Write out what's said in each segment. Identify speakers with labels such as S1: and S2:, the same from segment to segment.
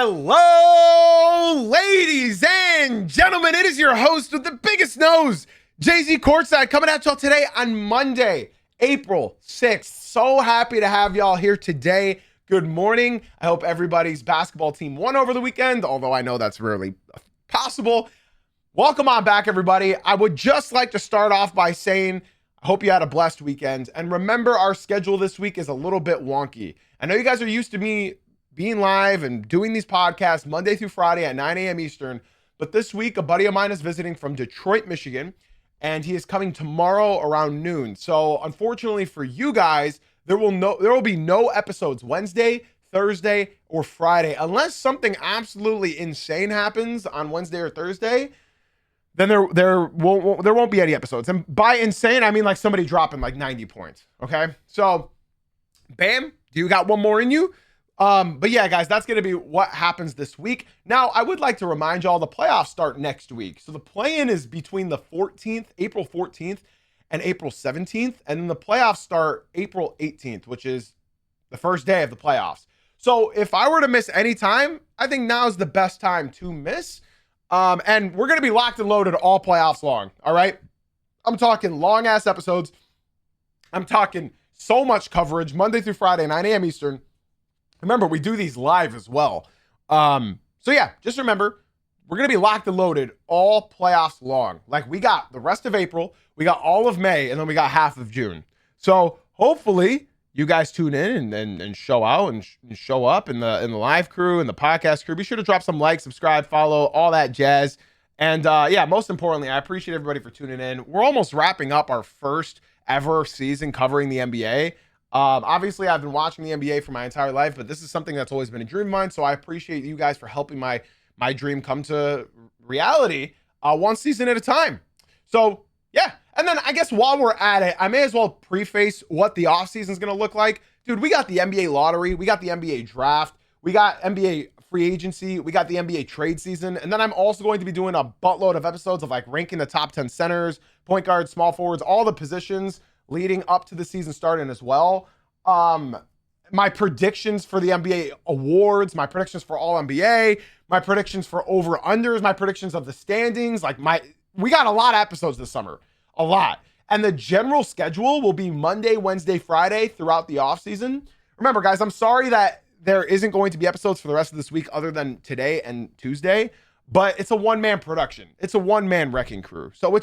S1: Hello, ladies and gentlemen. It is your host with the biggest nose, Jay-Z Courtside, coming at y'all today on Monday, April 6th. So happy to have y'all here today. Good morning. I hope everybody's basketball team won over the weekend, although I know that's rarely possible. Welcome on back, everybody. I would just like to start off by saying I hope you had a blessed weekend. And remember, our schedule this week is a little bit wonky. I know you guys are used to me being live and doing these podcasts Monday through Friday at 9 a.m. Eastern. But this week, a buddy of mine is visiting from Detroit, Michigan, and he is coming tomorrow around noon. So unfortunately for you guys, there will be no episodes Wednesday, Thursday, or Friday. Unless something absolutely insane happens on Wednesday or Thursday, then there won't be any episodes. And by insane, I mean like somebody dropping like 90 points. Okay. So bam, do you got one more in you? But yeah, guys, that's going to be what happens this week. Now, I would like to remind y'all the playoffs start next week. So the play-in is between the April 14th and April 17th. And then the playoffs start April 18th, which is the first day of the playoffs. So if I were to miss any time, I think now is the best time to miss. And we're going to be locked and loaded all playoffs long. All right. I'm talking long ass episodes. I'm talking so much coverage Monday through Friday, 9 a.m. Eastern. Remember, we do these live as well. So yeah, just remember, we're going to be locked and loaded all playoffs long. Like we got the rest of April, we got all of May, and then we got half of June. So hopefully you guys tune in and show out and show up in the live crew and the podcast crew. Be sure to drop some likes, subscribe, follow, all that jazz. And yeah, most importantly, I appreciate everybody for tuning in. We're almost wrapping up our first ever season covering the NBA. Obviously I've been watching the NBA for my entire life, but this is something that's always been a dream of mine. So I appreciate you guys for helping my dream come to reality, one season at a time. So yeah. And then I guess while we're at it, I may as well preface what the offseason is going to look like. Dude, we got the NBA lottery. We got the NBA draft. We got NBA free agency. We got the NBA trade season. And then I'm also going to be doing a buttload of episodes of like ranking the top 10 centers, point guards, small forwards, all the positions leading up to the season starting as well. My predictions for the NBA awards, my predictions for all NBA, my predictions for over-unders, my predictions of the standings. We got a lot of episodes this summer, a lot. And the general schedule will be Monday, Wednesday, Friday throughout the offseason. Remember, guys, I'm sorry that there isn't going to be episodes for the rest of this week other than today and Tuesday, but it's a one-man production. It's a one-man wrecking crew. So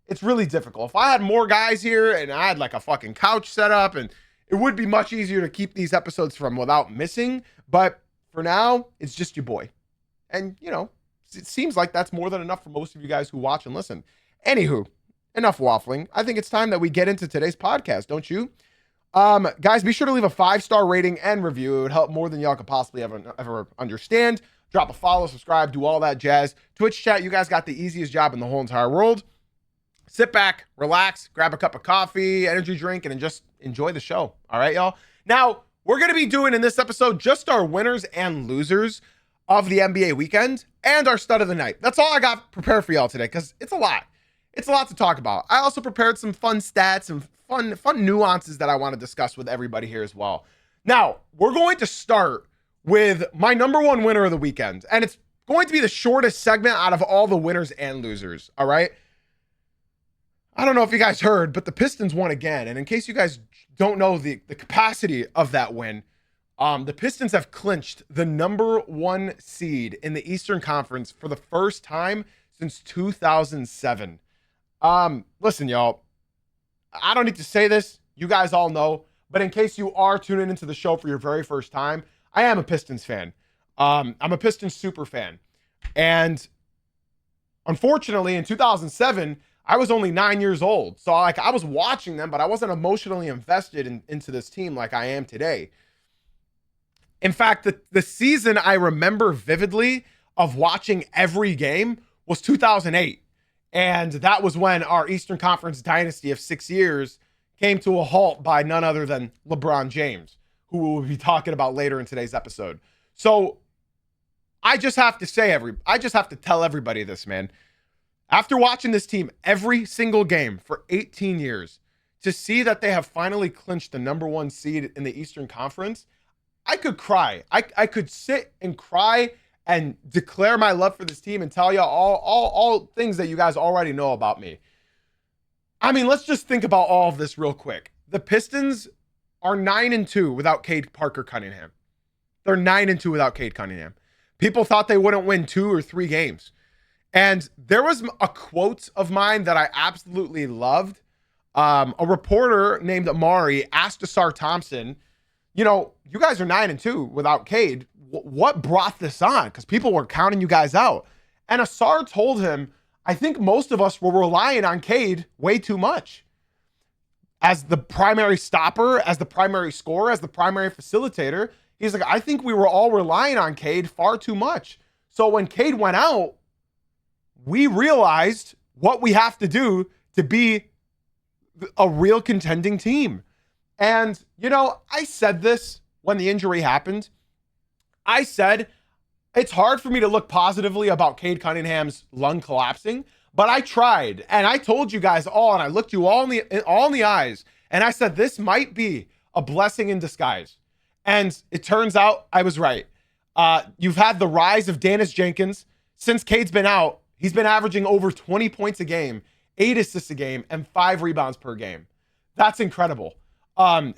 S1: it's really difficult. If I had more guys here and I had like a fucking couch set up, and it would be much easier to keep these episodes from without missing. But for now, it's just your boy. And, you know, it seems like that's more than enough for most of you guys who watch and listen. Anywho, enough waffling. I think it's time that we get into today's podcast, don't you? Guys, be sure to leave a 5-star rating and review. It would help more than y'all could possibly ever understand. Drop a follow, subscribe, do all that jazz. Twitch chat, you guys got the easiest job in the whole entire world. Sit back, relax, grab a cup of coffee, energy drink, and just enjoy the show. All right, y'all? Now, we're going to be doing in this episode just our winners and losers of the NBA weekend and our stud of the night. That's all I got prepared for y'all today because it's a lot. It's a lot to talk about. I also prepared some fun stats and fun nuances that I want to discuss with everybody here as well. Now, we're going to start with my number one winner of the weekend, and it's going to be the shortest segment out of all the winners and losers, all right? I don't know if you guys heard, but the Pistons won again. And in case you guys don't know the capacity of that win, the Pistons have clinched the number one seed in the Eastern Conference for the first time since 2007. Listen, y'all, I don't need to say this. You guys all know. But in case you are tuning into the show for your very first time, I am a Pistons fan. I'm a Pistons super fan. And unfortunately, in 2007, I was only 9 years old. So I was watching them, but I wasn't emotionally invested into this team like I am today. In fact, the season I remember vividly of watching every game was 2008. And that was when our Eastern Conference dynasty of 6 years came to a halt by none other than LeBron James, who we'll be talking about later in today's episode. So I just have to tell everybody this, man. After watching this team every single game for 18 years, to see that they have finally clinched the number one seed in the Eastern Conference, I could cry. I could sit and cry and declare my love for this team and tell you all things that you guys already know about me. I mean, let's just think about all of this real quick. The Pistons are 9-2 without Cade Parker-Cunningham. They're 9-2 without Cade Cunningham. People thought they wouldn't win 2 or 3 games. And there was a quote of mine that I absolutely loved. A reporter named Amari asked Asar Thompson, you know, you guys are 9-2 without Cade. What brought this on? Because people were counting you guys out. And Asar told him, I think most of us were relying on Cade way too much. As the primary stopper, as the primary scorer, as the primary facilitator, he's like, I think we were all relying on Cade far too much. So when Cade went out, we realized what we have to do to be a real contending team. And, you know, I said this when the injury happened. I said, it's hard for me to look positively about Cade Cunningham's lung collapsing, but I tried. And I told you guys all, and I looked you all in the eyes, and I said, this might be a blessing in disguise. And it turns out I was right. You've had the rise of Dennis Jenkins. Since Cade's been out, he's been averaging over 20 points a game, 8 assists a game, and 5 rebounds per game. That's incredible.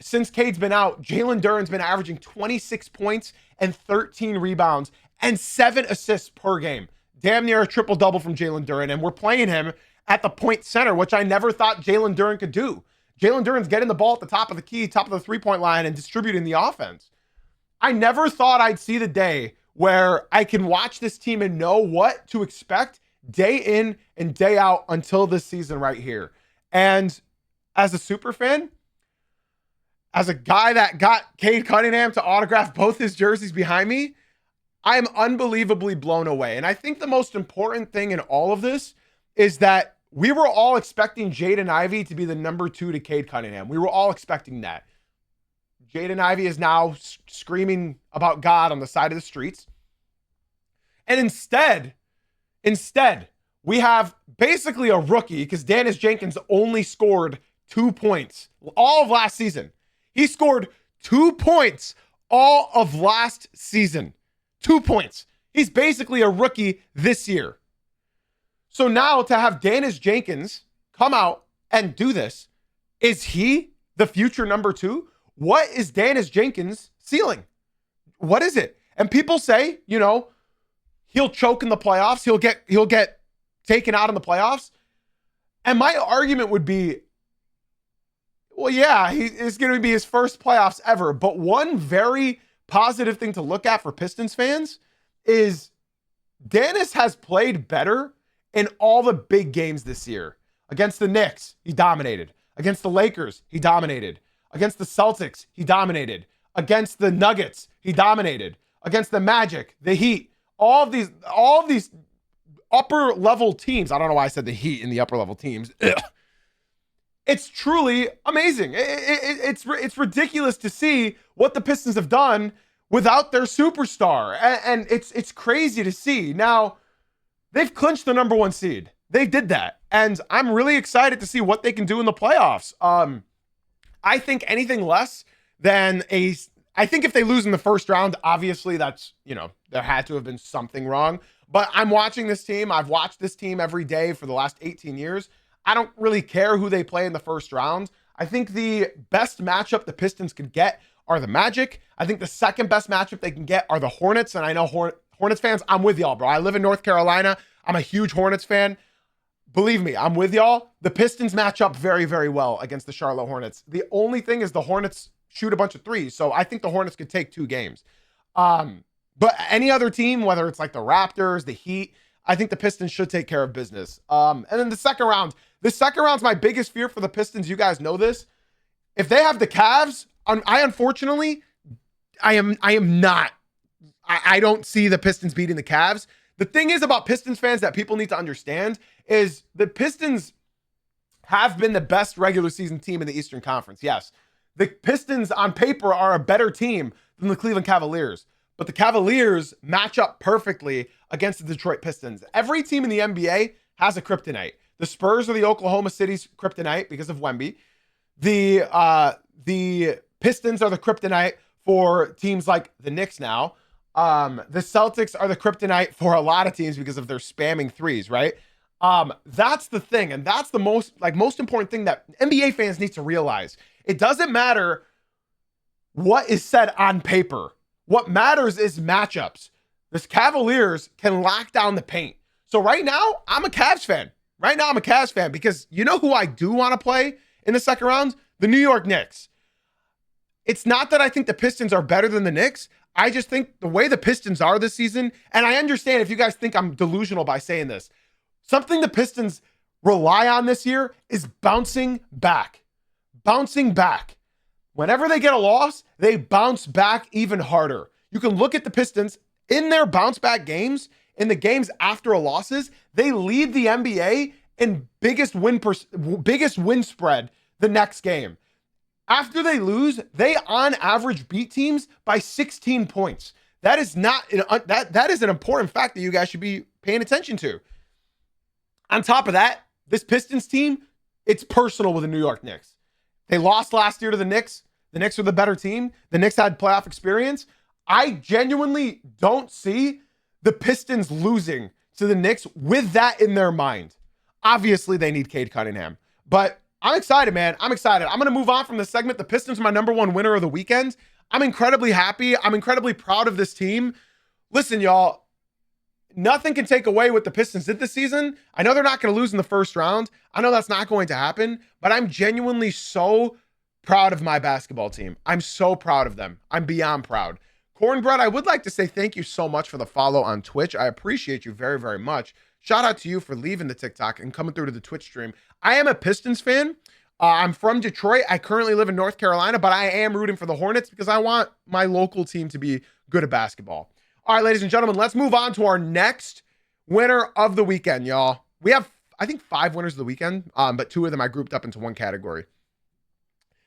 S1: Since Cade's been out, Jalen Duren's been averaging 26 points and 13 rebounds and 7 assists per game. Damn near a triple-double from Jalen Duren, and we're playing him at the point center, which I never thought Jalen Duren could do. Jalen Duren's getting the ball at the top of the key, top of the three-point line, and distributing the offense. I never thought I'd see the day where I can watch this team and know what to expect day in and day out until this season right here. And as a super fan, as a guy that got Cade Cunningham to autograph both his jerseys behind me, I am unbelievably blown away. And I think the most important thing in all of this is that we were all expecting Jaden Ivey to be the number 2 to Cade Cunningham. We were all expecting that. Jaden Ivey is now screaming about God on the side of the streets. And instead, we have basically a rookie, because Dennis Jenkins only scored 2 points all of last season. He scored 2 points all of last season. 2 points. He's basically a rookie this year. So now to have Dennis Jenkins come out and do this, is he the future number 2? What is Dennis Jenkins' ceiling? What is it? And people say, you know, he'll choke in the playoffs. He'll get taken out in the playoffs. And my argument would be, well, yeah, it's going to be his first playoffs ever. But one very positive thing to look at for Pistons fans is Dennis has played better in all the big games this year. Against the Knicks, he dominated. Against the Lakers, he dominated. Against the Celtics, he dominated. Against the Nuggets, he dominated. Against the Magic, the Heat, all of these upper level teams. I don't know why I said the Heat in the upper level teams. Ugh. It's truly amazing. It's ridiculous to see what the Pistons have done without their superstar. And it's crazy to see. Now, they've clinched the number 1 seed. They did that. And I'm really excited to see what they can do in the playoffs. I think anything less than I think if they lose in the first round, obviously that's, you know, there had to have been something wrong. But I'm watching this team. I've watched this team every day for the last 18 years. I don't really care who they play in the first round. I think the best matchup the Pistons could get are the Magic. I think the second best matchup they can get are the Hornets. And I know Hornets fans, I'm with y'all, bro. I live in North Carolina. I'm a huge Hornets fan. Believe me, I'm with y'all. The Pistons match up very, very well against the Charlotte Hornets. The only thing is the Hornets shoot a bunch of threes. So I think the Hornets could take 2 games. But any other team, whether it's like the Raptors, the Heat, I think the Pistons should take care of business. And then the second round's my biggest fear for the Pistons. You guys know this. If they have the Cavs, I don't see the Pistons beating the Cavs. The thing is about Pistons fans that people need to understand is the Pistons have been the best regular season team in the Eastern Conference. Yes, the Pistons on paper are a better team than the Cleveland Cavaliers, but the Cavaliers match up perfectly against the Detroit Pistons. Every team in the NBA has a kryptonite. The Spurs are the Oklahoma City's kryptonite because of Wemby. The Pistons are the kryptonite for teams like the Knicks now. The Celtics are the kryptonite for a lot of teams because of their spamming threes, right? That's the thing, and that's the most important thing that NBA fans need to realize. It doesn't matter what is said on paper. What matters is matchups. The Cavaliers can lock down the paint. So right now, I'm a Cavs fan. Right now, I'm a Cavs fan because you know who I do want to play in the second round? The New York Knicks. It's not that I think the Pistons are better than the Knicks. I just think the way the Pistons are this season, and I understand if you guys think I'm delusional by saying this, something the Pistons rely on this year is bouncing back. Bouncing back. Whenever they get a loss, they bounce back even harder. You can look at the Pistons in their bounce back games, in the games after a losses, they lead the NBA in biggest win spread the next game. After they lose, they on average beat teams by 16 points. That is that is an important fact that you guys should be paying attention to. On top of that, this Pistons team, it's personal with the New York Knicks. They lost last year to the Knicks. The Knicks are the better team. The Knicks had playoff experience. I genuinely don't see the Pistons losing to the Knicks with that in their mind. Obviously, they need Cade Cunningham. But I'm excited, man. I'm excited. I'm going to move on from this segment. The Pistons are my number one winner of the weekend. I'm incredibly happy. I'm incredibly proud of this team. Listen, y'all, nothing can take away what the Pistons did this season. I know they're not going to lose in the first round. I know that's not going to happen, but I'm genuinely so proud of my basketball team. I'm so proud of them. I'm beyond proud. Cornbread, I would like to say thank you so much for the follow on Twitch. I appreciate you very, very much. Shout out to you for leaving the TikTok and coming through to the Twitch stream. I am a Pistons fan. I'm from Detroit. I currently live in North Carolina, but I am rooting for the Hornets because I want my local team to be good at basketball. All right, ladies and gentlemen, let's move on to our next winner of the weekend, y'all. We have, I think, 5 winners of the weekend, but 2 of them I grouped up into one category.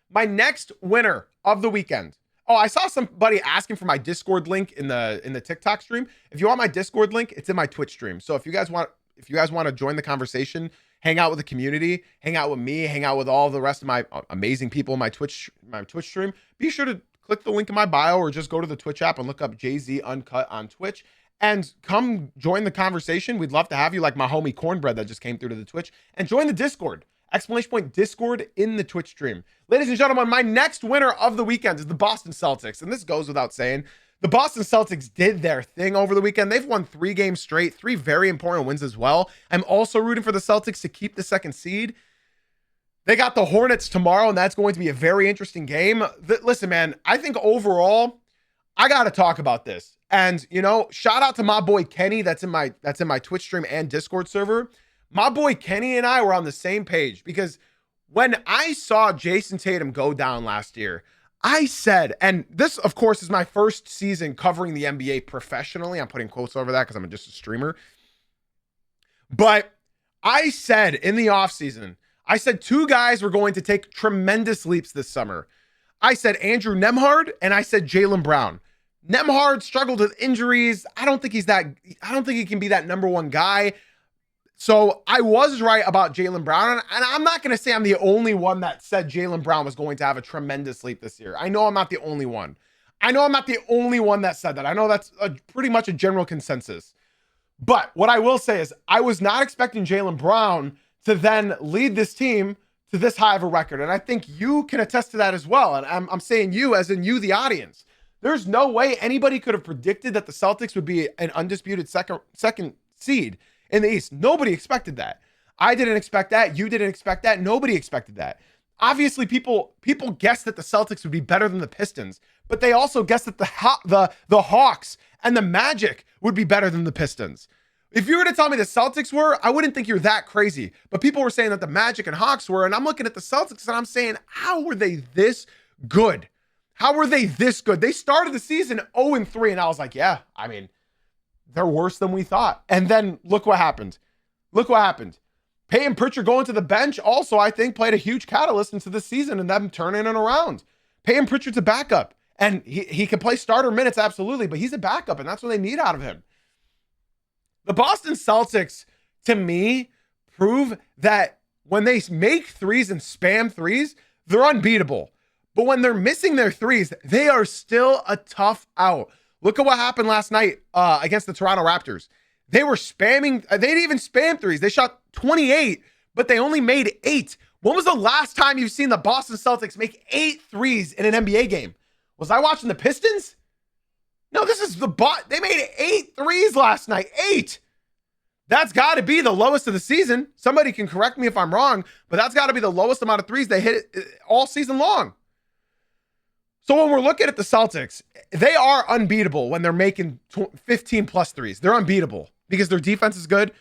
S1: My next winner of the weekend. Oh, I saw somebody asking for my Discord link in the TikTok stream. If you want my Discord link, it's in my Twitch stream. So if you guys want to join the conversation, hang out with the community, hang out with me, hang out with all the rest of my amazing people in my Twitch stream, be sure to click the link in my bio or just go to the Twitch app and look up Jay-Z Uncut on Twitch and come join the conversation. We'd love to have you, like my homie Cornbread that just came through to the Twitch, and join the Discord. Exclamation point Discord in the Twitch stream. Ladies and gentlemen, my next winner of the weekend is the Boston Celtics. And this goes without saying. The Boston Celtics did their thing over the weekend. They've won 3 games straight, 3 very important wins as well. I'm also rooting for the Celtics to keep the 2nd seed. They got the Hornets tomorrow, and that's going to be a very interesting game. Listen, man, I think overall, I got to talk about this. And, you know, shout out to my boy Kenny that's in my Twitch stream and Discord server. My boy Kenny and I were on the same page because when I saw Jason Tatum go down last year, I said, and this, of course, is my first season covering the NBA professionally. I'm putting quotes over that because I'm just a streamer. But I said in the offseason, I said 2 guys were going to take tremendous leaps this summer. I said Andrew Nembhard and I said Jaylen Brown. Nembhard struggled with injuries. I don't think he can be that number 1 guy. So I was right about Jaylen Brown, and I'm not going to say I'm the only one that said Jaylen Brown was going to have a tremendous leap this year. I know I'm not the only one. I know I'm not the only one that said that. I know that's pretty much a general consensus. But what I will say is I was not expecting Jaylen Brown to then lead this team to this high of a record, and I think you can attest to that as well. And I'm saying you as in you, the audience. There's no way anybody could have predicted that the Celtics would be an undisputed second seed in the East. Nobody expected that. I didn't expect that. You didn't expect that. Nobody expected that. Obviously, people guessed that the Celtics would be better than the Pistons, but they also guessed that the Hawks and the Magic would be better than the Pistons. If you were to tell me the Celtics were, I wouldn't think you're that crazy. But people were saying that the Magic and Hawks were, and I'm looking at the Celtics and I'm saying, how were they this good? How were they this good? They started the season 0-3, and I was like, yeah, I mean, they're worse than we thought. And then look what happened. Look what happened. Peyton Pritchard going to the bench also, I think, played a huge catalyst into the season and them turning it around. Peyton Pritchard's a backup, and he can play starter minutes, absolutely, but he's a backup, and that's what they need out of him. The Boston Celtics, to me, prove that when they make threes and spam threes, they're unbeatable. But when they're missing their threes, they are still a tough out. Look at what happened last night against the Toronto Raptors. They were spamming. They didn't even spam threes. They shot 28, but they only made 8. When was the last time you've seen the Boston Celtics make 8 threes in an NBA game? Was I watching the Pistons? No, this is the bot. They made 8 threes last night. 8. That's got to be the lowest of the season. Somebody can correct me if I'm wrong, but that's got to be the lowest amount of threes they hit all season long. So when we're looking at the Celtics, they are unbeatable when they're making 15 plus threes. They're unbeatable because their defense is good.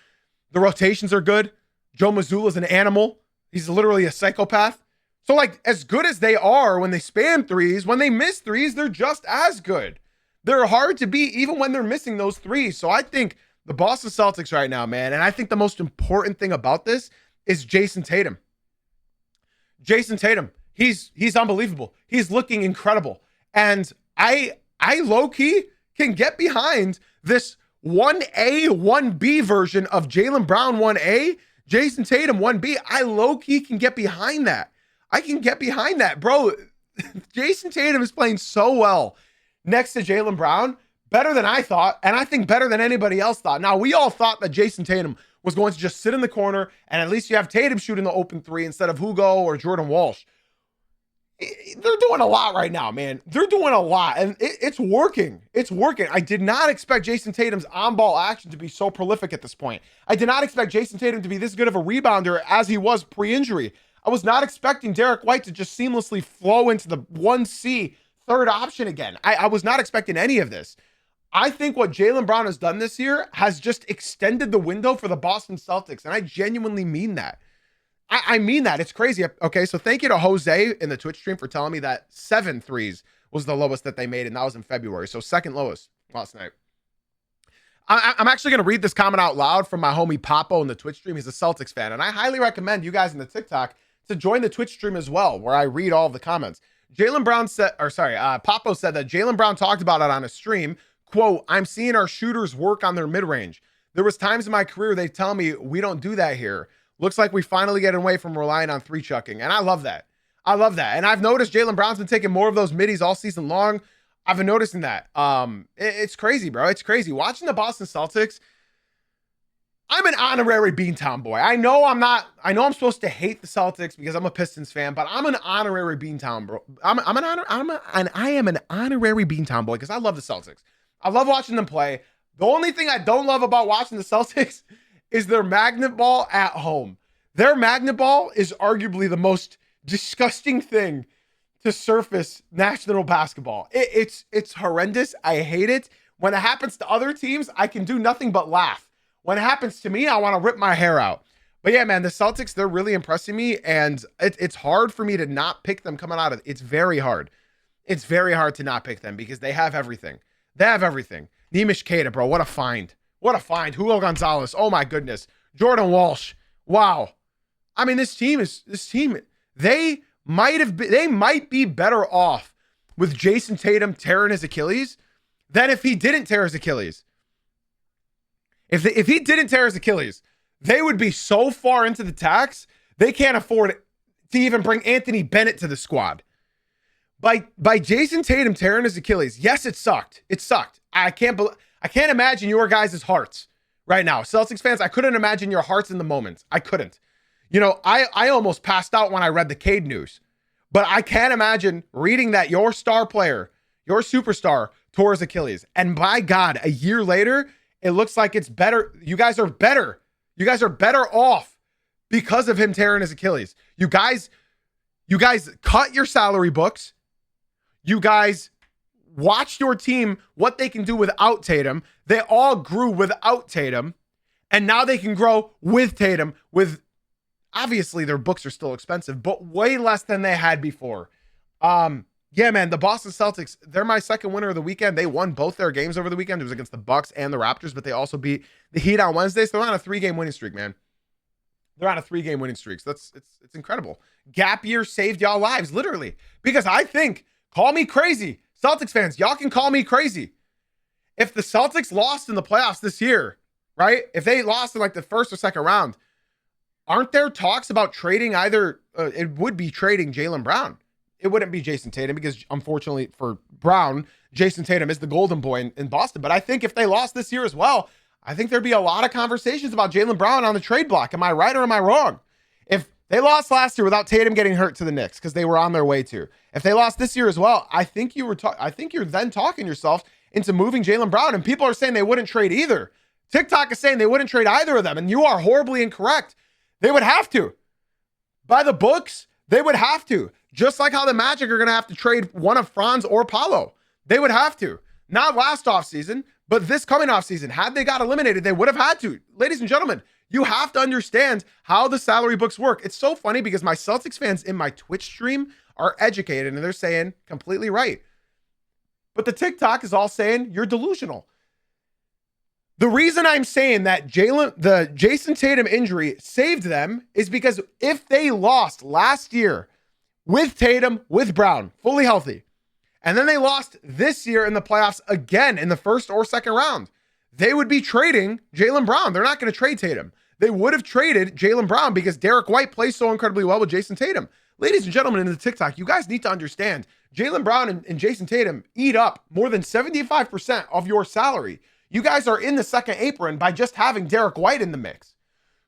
S1: The rotations are good. Joe Mazzulla is an animal. He's literally a psychopath. So like as good as they are when they spam threes, when they miss threes, they're just as good. They're hard to beat even when they're missing those threes. So I think the Boston Celtics right now, man, and I think the most important thing about this is Jason Tatum. Jason Tatum. He's unbelievable. He's looking incredible. And I low-key can get behind this 1A, 1B version of Jaylen Brown 1A, Jason Tatum 1B. I low-key can get behind that. I can get behind that. Bro, Jason Tatum is playing so well next to Jaylen Brown, better than I thought, and I think better than anybody else thought. Now, we all thought that Jason Tatum was going to just sit in the corner, and at least you have Tatum shooting the open 3 instead of Hugo or Jordan Walsh. They're doing a lot right now, man. They're doing a lot, and it's working. It's working. I did not expect Jason Tatum's on-ball action to be so prolific at this point. I did not expect Jason Tatum to be this good of a rebounder as he was pre-injury. I was not expecting Derek White to just seamlessly flow into the 1C third option again. I was not expecting any of this. I think what Jaylen Brown has done this year has just extended the window for the Boston Celtics, and I genuinely mean that. I mean that. It's crazy. Okay, so thank you to Jose in the Twitch stream for telling me that 7 threes was the lowest that they made, and that was in February. So second lowest last night. I'm actually going to read this comment out loud from my homie Papo in the Twitch stream. He's a Celtics fan, and I highly recommend you guys in the TikTok to join the Twitch stream as well, where I read all of the comments. Papo said that Jaylen Brown talked about it on a stream. Quote, "I'm seeing our shooters work on their mid-range. There was times in my career they tell me we don't do that here. Looks like we finally get away from relying on 3-chucking." And I love that. I love that. And I've noticed Jaylen Brown's been taking more of those middies all season long. I've been noticing that. It's crazy, bro. It's crazy. Watching the Boston Celtics, I'm an honorary Beantown boy. I know I'm supposed to hate the Celtics because I'm a Pistons fan, but I'm an honorary Beantown bro. I am an honorary Beantown boy because I love the Celtics. I love watching them play. The only thing I don't love about watching the Celtics is their magnet ball at home. Their magnet ball is arguably the most disgusting thing to surface national basketball. It's horrendous. I hate it. When it happens to other teams, I can do nothing but laugh. When it happens to me, I want to rip my hair out. But yeah, man, the Celtics, they're really impressing me, and it's hard for me to not pick them coming out of it. It's very hard. It's very hard to not pick them because they have everything. They have everything. Nemish Keita, bro, what a find. What a find. Julio Gonzalez. Oh my goodness. Jordan Walsh. Wow. I mean, this team, they might be better off with Jason Tatum tearing his Achilles than if he didn't tear his Achilles. If he didn't tear his Achilles, they would be so far into the tax, they can't afford to even bring Anthony Bennett to the squad. By Jason Tatum tearing his Achilles, yes, it sucked. It sucked. I can't imagine your guys' hearts right now. Celtics fans, I couldn't imagine your hearts in the moment. I couldn't. You know, I almost passed out when I read the Cade news. But I can't imagine reading that your star player, your superstar, tore his Achilles. And by God, a year later, it looks like it's better. You guys are better. You guys are better off because of him tearing his Achilles. You guys cut your salary books. You guys watched your team, what they can do without Tatum. They all grew without Tatum. And now they can grow with Tatum. With obviously their books are still expensive, but way less than they had before. Yeah, man, the Boston Celtics, they're my second winner of the weekend. They won both their games over the weekend. It was against the Bucks and the Raptors, but they also beat the Heat on Wednesday. So they're on a 3-game winning streak, man. They're on a 3-game winning streak. So it's incredible. Gap year saved y'all lives, literally. Because I think, call me crazy, Celtics fans, y'all can call me crazy. If the Celtics lost in the playoffs this year, right? If they lost in like the first or second round, aren't there talks about trading it would be trading Jaylen Brown? it wouldn't be Jason Tatum because unfortunately for Brown, Jason Tatum is the golden boy in Boston. But I think if they lost this year as well, I think there'd be a lot of conversations about Jaylen Brown on the trade block. Am I right or am I wrong? If they lost last year without Tatum getting hurt to the Knicks because they were on their way to, if they lost this year as well, I think you're then talking yourself into moving Jaylen Brown. And people are saying they wouldn't trade either. TikTok is saying they wouldn't trade either of them, and you are horribly incorrect. They would have to. By the books, they would have to. Just like how the Magic are going to have to trade one of Franz or Paolo. They would have to. Not last offseason, but this coming offseason. Had they got eliminated, they would have had to. Ladies and gentlemen, you have to understand how the salary books work. It's so funny because my Celtics fans in my Twitch stream are educated, and they're saying completely right. But the TikTok is all saying you're delusional. The reason I'm saying that the Jason Tatum injury saved them is because if they lost last year with Tatum, with Brown, fully healthy, and then they lost this year in the playoffs again in the first or second round, they would be trading Jaylen Brown. They're not going to trade Tatum. They would have traded Jaylen Brown because Derek White plays so incredibly well with Jason Tatum. Ladies and gentlemen, in the TikTok, you guys need to understand Jaylen Brown and Jason Tatum eat up more than 75% of your salary. You guys are in the second apron by just having Derek White in the mix.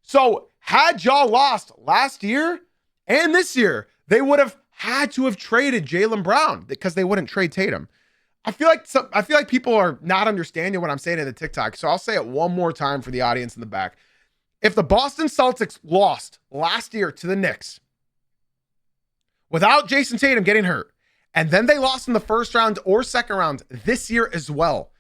S1: So had y'all lost last year and this year, they would have had to have traded Jaylen Brown because they wouldn't trade Tatum. I feel like people are not understanding what I'm saying in the TikTok. So I'll say it one more time for the audience in the back. If the Boston Celtics lost last year to the Knicks without Jason Tatum getting hurt, and then they lost in the first round or second round this year as well,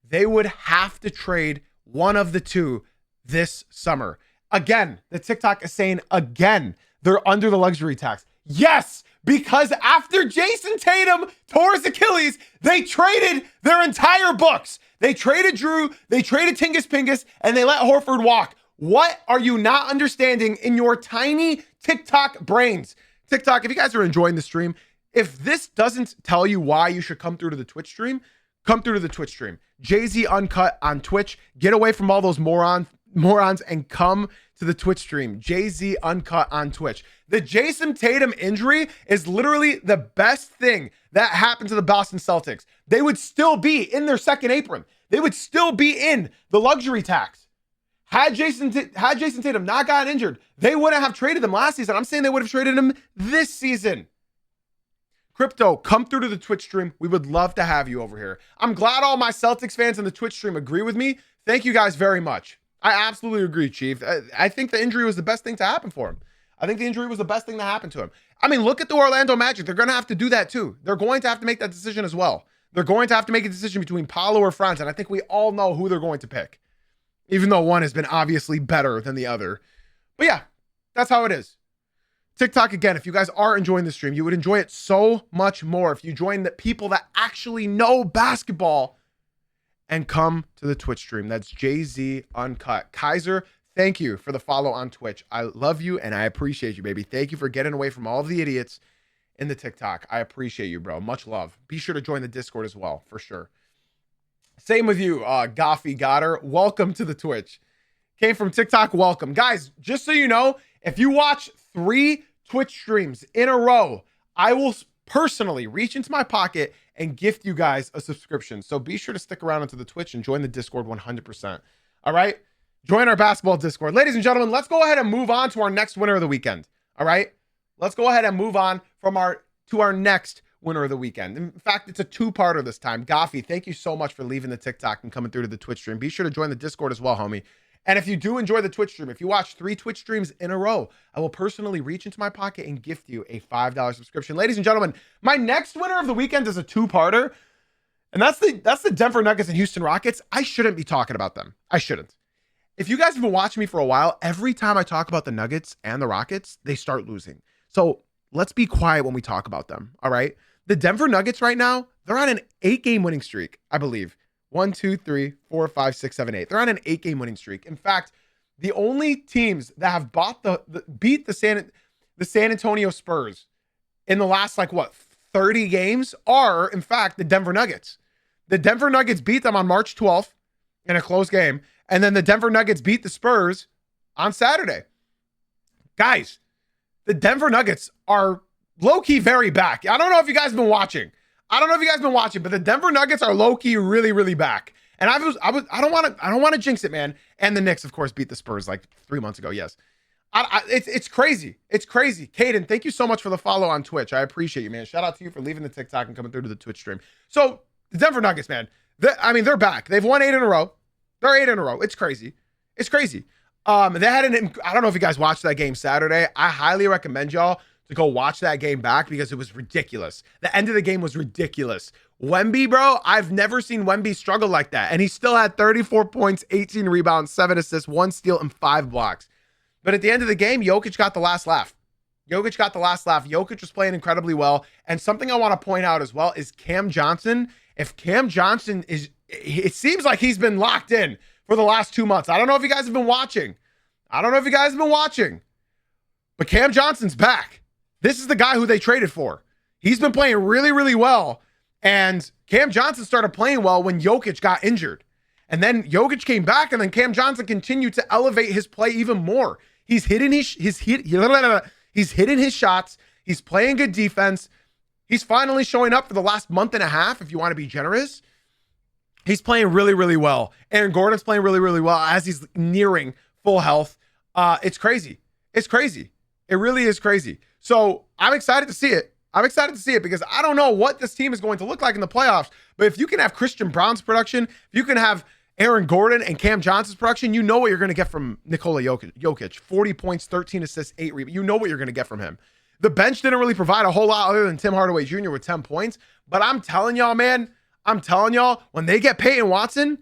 S1: they would have to trade one of the two this summer. Again, the TikTok is saying again, they're under the luxury tax. Yes, because after Jason Tatum tore his Achilles, they traded their entire books. They traded Drew, they traded Tingus Pingus, and they let Horford walk. What are you not understanding in your tiny TikTok brains? TikTok, if you guys are enjoying the stream, if this doesn't tell you why you should come through to the Twitch stream, come through to the Twitch stream. Jay-Z Uncut on Twitch. Get away from all those morons and come to the Twitch stream. Jay-Z Uncut on Twitch. The Jason Tatum injury is literally the best thing that happened to the Boston Celtics. They would still be in their second apron. They would still be in the luxury tax. Had Jason Tatum not gotten injured, they wouldn't have traded him last season. I'm saying they would have traded him this season. Crypto, come through to the Twitch stream. We would love to have you over here. I'm glad all my Celtics fans in the Twitch stream agree with me. Thank you guys very much. I absolutely agree, Chief. I think the injury was the best thing to happen for him. I think the injury was the best thing to happen to him. I mean, look at the Orlando Magic. They're going to have to do that too. They're going to have to make that decision as well. They're going to have to make a decision between Paolo or Franz, and I think we all know who they're going to pick, even though one has been obviously better than the other. But yeah, that's how it is. TikTok, again, if you guys are enjoying the stream, you would enjoy it so much more if you join the people that actually know basketball and come to the Twitch stream. That's Jay-Z Uncut. Kaiser, thank you for the follow on Twitch. I love you and I appreciate you, baby. Thank you for getting away from all of the idiots in the TikTok. I appreciate you, bro. Much love. Be sure to join the Discord as well, for sure. Same with you, Goffy Goddard. Welcome to the Twitch. Came from TikTok, welcome. Guys, just so you know, if you watch 3 Twitch streams in a row, I will personally reach into my pocket and gift you guys a subscription. So be sure to stick around into the Twitch and join the Discord 100%. All right? Join our basketball Discord. Ladies and gentlemen, let's go ahead and move on to our next winner of the weekend. All right? Let's go ahead and move on to our next winner of the weekend. In fact, it's a 2-parter this time. Goffy, thank you so much for leaving the TikTok and coming through to the Twitch stream. Be sure to join the Discord as well, homie. And if you do enjoy the Twitch stream, if you watch 3 Twitch streams in a row, I will personally reach into my pocket and gift you a $5 subscription. Ladies and gentlemen, my next winner of the weekend is a 2-parter, and that's the Denver Nuggets and Houston Rockets. I shouldn't be talking about them. I shouldn't. If you guys have been watching me for a while, every time I talk about the Nuggets and the Rockets, they start losing. So let's be quiet when we talk about them, all right? The Denver Nuggets right now, they're on an 8-game winning streak, I believe. 1, 2, 3, 4, 5, 6, 7, 8. They're on an 8-game winning streak. In fact, the only teams that have beat the San Antonio Spurs in the last 30 games are, in fact, the Denver Nuggets. The Denver Nuggets beat them on March 12th in a close game, and then the Denver Nuggets beat the Spurs on Saturday. Guys, the Denver Nuggets are low-key very back. I don't know if you guys have been watching. But the Denver Nuggets are low-key really, really back. And I don't want to jinx it, man. And the Knicks, of course, beat the Spurs like 3 months ago. Yes. It's crazy. It's crazy. Caden, thank you so much for the follow on Twitch. I appreciate you, man. Shout out to you for leaving the TikTok and coming through to the Twitch stream. So the Denver Nuggets, man, they're back. They've won 8 in a row. They're 8 in a row. It's crazy. It's crazy. I don't know if you guys watched that game Saturday. I highly recommend y'all to go watch that game back because it was ridiculous. The end of the game was ridiculous. Wemby, bro, I've never seen Wemby struggle like that. And he still had 34 points, 18 rebounds, 7 assists, 1 steal, and 5 blocks. But at the end of the game, Jokic got the last laugh. Jokic was playing incredibly well. And something I want to point out as well is Cam Johnson. If Cam Johnson it seems like he's been locked in for the last 2 months. I don't know if you guys have been watching. But Cam Johnson's back. This is the guy who they traded for. He's been playing really, really well. And Cam Johnson started playing well when Jokic got injured. And then Jokic came back, and then Cam Johnson continued to elevate his play even more. He's hitting his shots. He's playing good defense. He's finally showing up for the last month and a half, if you want to be generous. He's playing really, really well. Aaron Gordon's playing really, really well as he's nearing full health. It's crazy. It's crazy. It really is crazy. So I'm excited to see it. Because I don't know what this team is going to look like in the playoffs. But if you can have Christian Brown's production, if you can have Aaron Gordon and Cam Johnson's production, you know what you're going to get from Nikola Jokic. 40 points, 13 assists, 8 rebounds. You know what you're going to get from him. The bench didn't really provide a whole lot other than Tim Hardaway Jr. with 10 points. But I'm telling y'all, man, when they get Peyton Watson,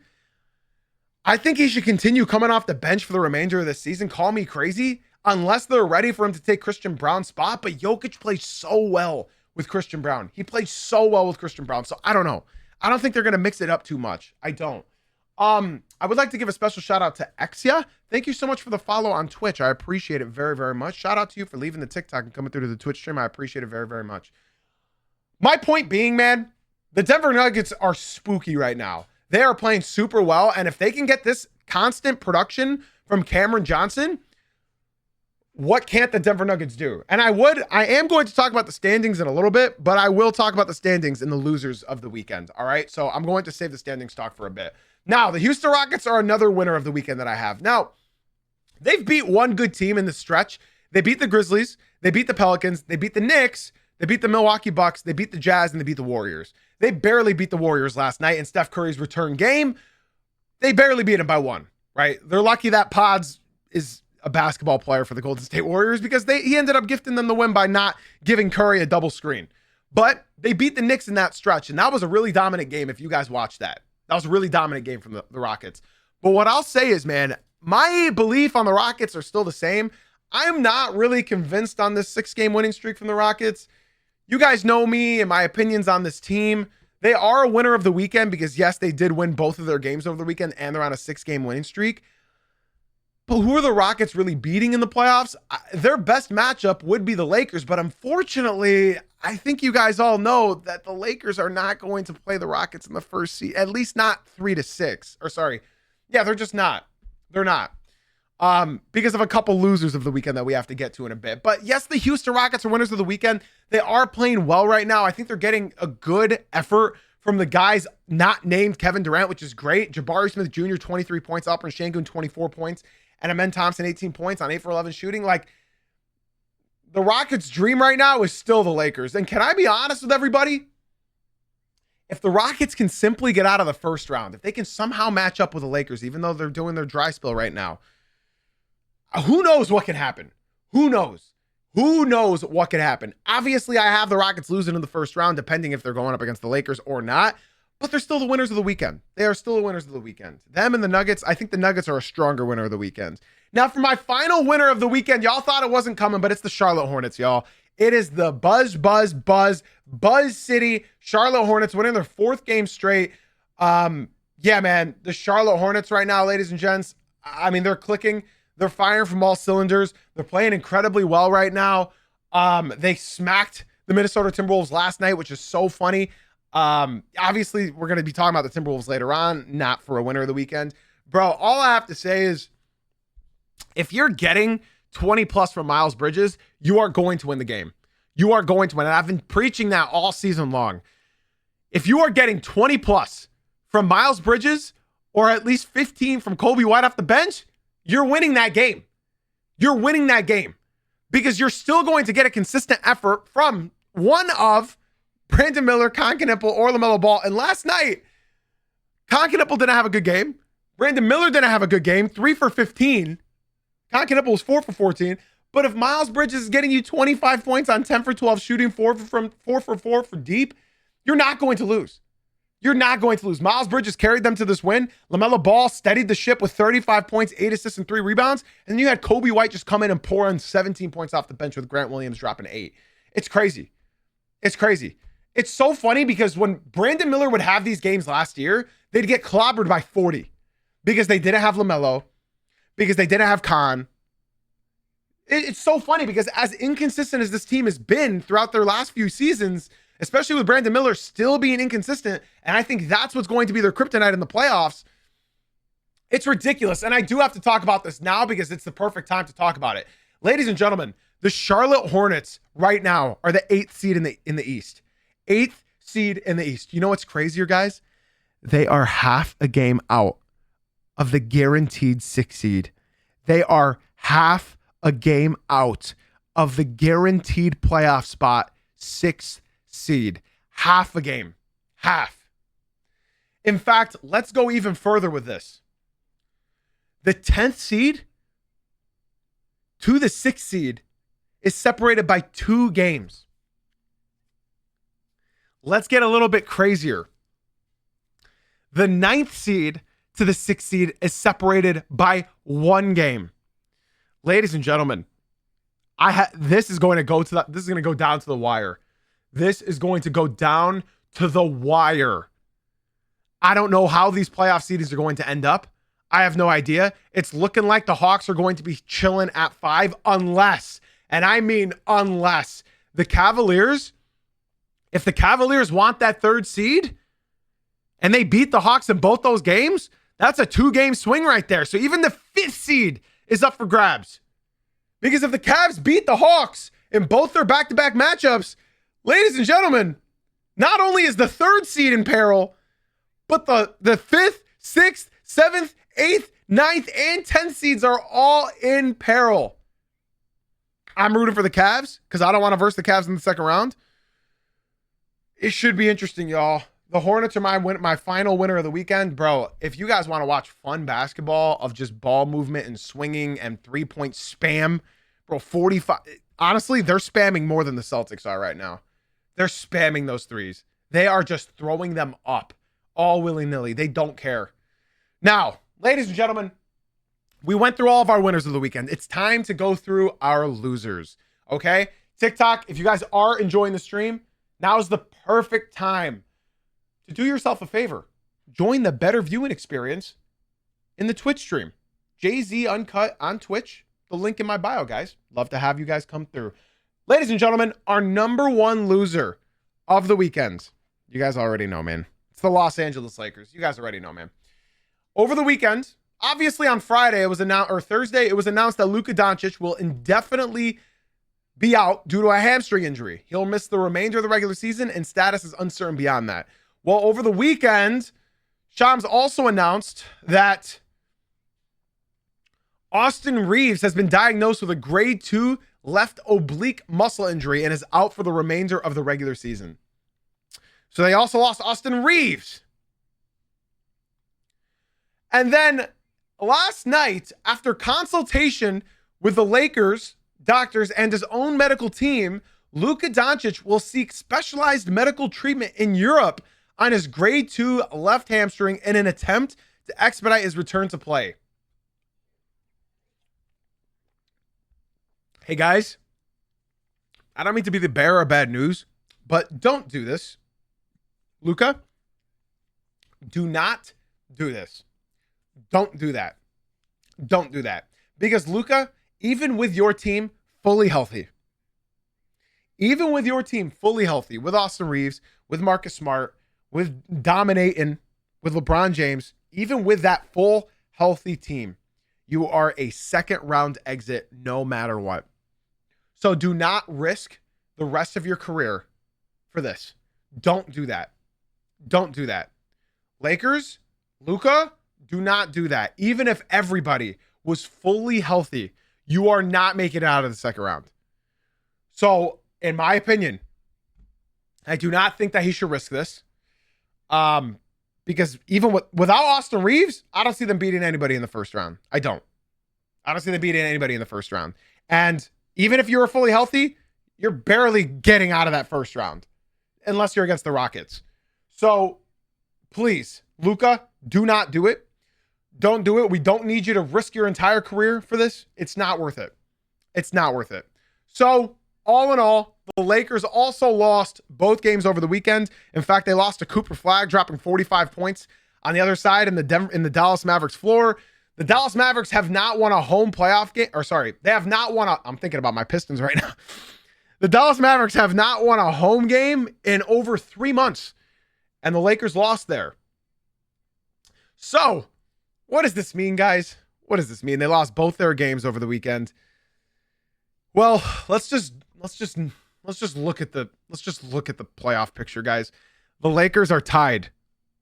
S1: I think he should continue coming off the bench for the remainder of the season. Call me crazy, unless they're ready for him to take Christian Brown's spot. But Jokic plays so well with Christian Brown. So I don't know. I don't think they're going to mix it up too much. I don't. I would like to give a special shout out to Exia. Thank you so much for the follow on Twitch. I appreciate it very, very much. Shout out to you for leaving the TikTok and coming through to the Twitch stream. I appreciate it very, very much. My point being, man, the Denver Nuggets are spooky right now. They are playing super well. And if they can get this constant production from Cameron Johnson, what can't the Denver Nuggets do? And I am going to talk about the standings in a little bit, but I will talk about the standings and the losers of the weekend. All right. So I'm going to save the standings talk for a bit. Now, the Houston Rockets are another winner of the weekend that I have. Now, they've beat one good team in the stretch. They beat the Grizzlies. They beat the Pelicans. They beat the Knicks. They beat the Milwaukee Bucks. They beat the Jazz, and they beat the Warriors. They barely beat the Warriors last night in Steph Curry's return game. They barely beat them by 1, right? They're lucky that Pods is a basketball player for the Golden State Warriors because he ended up gifting them the win by not giving Curry a double screen. But they beat the Knicks in that stretch, and that was a really dominant game if you guys watched that. That was a really dominant game from the Rockets. But what I'll say is, man, my belief on the Rockets are still the same. I'm not really convinced on this 6-game winning streak from the Rockets. You guys know me and my opinions on this team. They are a winner of the weekend because, yes, they did win both of their games over the weekend and they're on a 6-game winning streak. But who are the Rockets really beating in the playoffs? Their best matchup would be the Lakers, but unfortunately, I think you guys all know that the Lakers are not going to play the Rockets in the first seed, at least not 3-6. Or sorry. Yeah, they're just not. They're not. Because of a couple losers of the weekend that we have to get to in a bit. But yes, the Houston Rockets are winners of the weekend. They are playing well right now. I think they're getting a good effort from the guys not named Kevin Durant, which is great. Jabari Smith Jr., 23 points. Alperen Sengun, 24 points. And Amen Thompson, 18 points on 8 for 11 shooting. Like, the Rockets' dream right now is still the Lakers. And can I be honest with everybody? If the Rockets can simply get out of the first round, if they can somehow match up with the Lakers, even though they're doing their dry spell right now, who knows what can happen? Who knows? Who knows what can happen? Obviously, I have the Rockets losing in the first round, depending if they're going up against the Lakers or not. But they're still the winners of the weekend. They are still the winners of the weekend. Them and the Nuggets, I think the Nuggets are a stronger winner of the weekend. Now, for my final winner of the weekend, y'all thought it wasn't coming, but it's the Charlotte Hornets, y'all. It is the Buzz City Charlotte Hornets winning their 4th game straight. Yeah, man, the Charlotte Hornets right now, ladies and gents, I mean, they're clicking. They're firing from all cylinders. They're playing incredibly well right now. They smacked the Minnesota Timberwolves last night, which is so funny. Obviously, we're going to be talking about the Timberwolves later on, not for a winner of the weekend. Bro, all I have to say is, if you're getting 20 plus from Miles Bridges, you are going to win the game. you are going to win. And I've been preaching that all season long. If you are getting 20 plus from Miles Bridges or at least 15 from Kobe White off the bench, you're winning that game. You're winning that game because you're still going to get a consistent effort from one of Brandon Miller, Konkinipple, or LaMelo Ball. And last night, Konkinipple didn't have a good game. Brandon Miller didn't have a good game. 3 for 15. Konkinipple was 4 for 14. But if Miles Bridges is getting you 25 points on 10 for 12, shooting 4 for 4 for deep, you're not going to lose. You're not going to lose. Miles Bridges carried them to this win. LaMelo Ball steadied the ship with 35 points, 8 assists, and 3 rebounds. And then you had Kobe White just come in and pour in 17 points off the bench with Grant Williams dropping 8. It's crazy. It's crazy. It's so funny because when Brandon Miller would have these games last year, they'd get clobbered by 40 because they didn't have LaMelo, because they didn't have Khan. It's so funny because as inconsistent as this team has been throughout their last few seasons, especially with Brandon Miller still being inconsistent, and I think that's what's going to be their kryptonite in the playoffs, it's ridiculous. And I do have to talk about this now because it's the perfect time to talk about it. Ladies and gentlemen, the Charlotte Hornets right now are the 8th seed in the East. 8th seed in the East. You know what's crazier, guys? They are half a game out of the guaranteed 6th seed. They are half a game out of the guaranteed playoff spot, 6th seed. Half a game. Half. In fact, let's go even further with this. The 10th seed to the 6th seed is separated by 2 games. Let's get a little bit crazier. The 9th seed to the 6th seed is separated by 1 game. Ladies and gentlemen, this is going to go down to the wire. This is going to go down to the wire. I don't know how these playoff seedings are going to end up. I have no idea. It's looking like the Hawks are going to be chilling at 5 unless, and I mean unless, if the Cavaliers want that 3rd seed and they beat the Hawks in both those games, that's a 2-game swing right there. So even the 5th seed is up for grabs. Because if the Cavs beat the Hawks in both their back-to-back matchups, ladies and gentlemen, not only is the 3rd seed in peril, but the 5th, 6th, 7th, 8th, 9th, and 10th seeds are all in peril. I'm rooting for the Cavs because I don't want to verse the Cavs in the second round. It should be interesting, y'all. The Hornets are my final winner of the weekend. Bro, if you guys want to watch fun basketball of just ball movement and swinging and 3-point spam, bro, 45. Honestly, they're spamming more than the Celtics are right now. They're spamming those threes. They are just throwing them up all willy-nilly. They don't care. Now, ladies and gentlemen, we went through all of our winners of the weekend. It's time to go through our losers, okay? TikTok, if you guys are enjoying the stream, now is the perfect time to do yourself a favor. Join the better viewing experience in the Twitch stream. Jay-Z Uncut on Twitch. The link in my bio, guys. Love to have you guys come through. Ladies and gentlemen, our number 1 loser of the weekend. You guys already know, man. It's the Los Angeles Lakers. You guys already know, man. Over the weekend, obviously on Friday, Thursday, it was announced that Luka Doncic will indefinitely be out due to a hamstring injury. He'll miss the remainder of the regular season, and status is uncertain beyond that. Well, over the weekend, Shams also announced that Austin Reeves has been diagnosed with a grade 2 left oblique muscle injury and is out for the remainder of the regular season. So they also lost Austin Reeves. And then last night, after consultation with the Lakers, doctors, and his own medical team, Luka Doncic will seek specialized medical treatment in Europe on his grade 2 left hamstring in an attempt to expedite his return to play. Hey guys, I don't mean to be the bearer of bad news, but don't do this. Luka, do not do this. Don't do that. Don't do that. Because Luka, even with your team fully healthy, with Austin Reeves, with Marcus Smart, with dominating, with LeBron James, even with that full healthy team, you are a second round exit no matter what. So do not risk the rest of your career for this. Don't do that. Don't do that. Lakers, Luka, do not do that. Even if everybody was fully healthy, you are not making it out of the second round. So, in my opinion, I do not think that he should risk this. Because even without Austin Reeves, I don't see them beating anybody in the first round. I don't see them beating anybody in the first round. And even if you were fully healthy, you're barely getting out of that first round unless you're against the Rockets. So please, Luka, do not do it. Don't do it. We don't need you to risk your entire career for this. It's not worth it. It's not worth it. So all in all, the Lakers also lost both games over the weekend. In fact, they lost to Cooper Flag, dropping 45 points on the other side in the Dallas Mavericks floor. The Dallas Mavericks have not won a home playoff game. They have not won I'm thinking about my Pistons right now. The Dallas Mavericks have not won a home game in over 3 months. And the Lakers lost there. So, what does this mean, guys? What does this mean? They lost both their games over the weekend. Well, let's just look at the playoff picture, guys. The Lakers are tied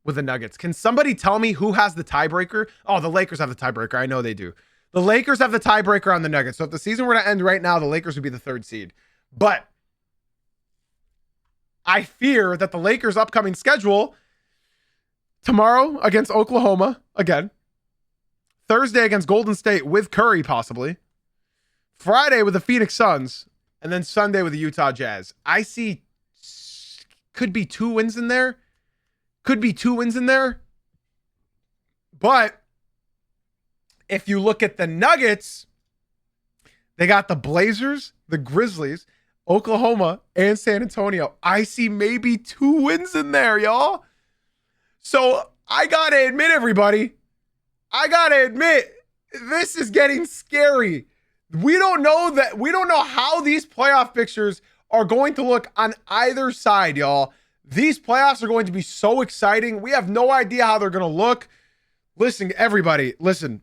S1: with the Nuggets. Can somebody tell me who has the tiebreaker? Oh, the Lakers have the tiebreaker. I know they do. The Lakers have the tiebreaker on the Nuggets. So if the season were to end right now, the Lakers would be the 3rd seed. But I fear that the Lakers' upcoming schedule, tomorrow against Oklahoma again, Thursday against Golden State with Curry possibly, Friday with the Phoenix Suns, and then Sunday with the Utah Jazz. I see could be 2 wins in there. But if you look at the Nuggets, they got the Blazers, the Grizzlies, Oklahoma, and San Antonio. I see maybe 2 wins in there, y'all. So I got to admit, everybody, this is getting scary. We don't know how these playoff pictures are going to look on either side, y'all. These playoffs are going to be so exciting. We have no idea how they're going to look. Listen, everybody, listen.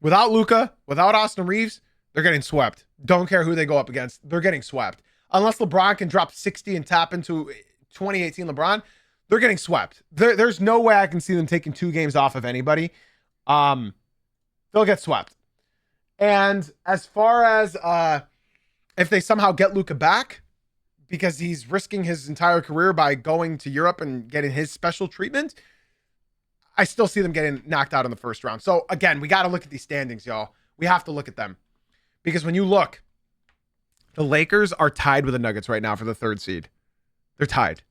S1: Without Luka, without Austin Reeves, they're getting swept. Don't care who they go up against. They're getting swept. Unless LeBron can drop 60 and tap into 2018 LeBron, they're getting swept. There's no way I can see them taking 2 games off of anybody. They'll get swept. And as far as if they somehow get Luka back, because he's risking his entire career by going to Europe and getting his special treatment, I still see them getting knocked out in the first round. So again, we got to look at these standings, y'all. We have to look at them. Because when you look, the Lakers are tied with the Nuggets right now for the 3rd seed. They're tied.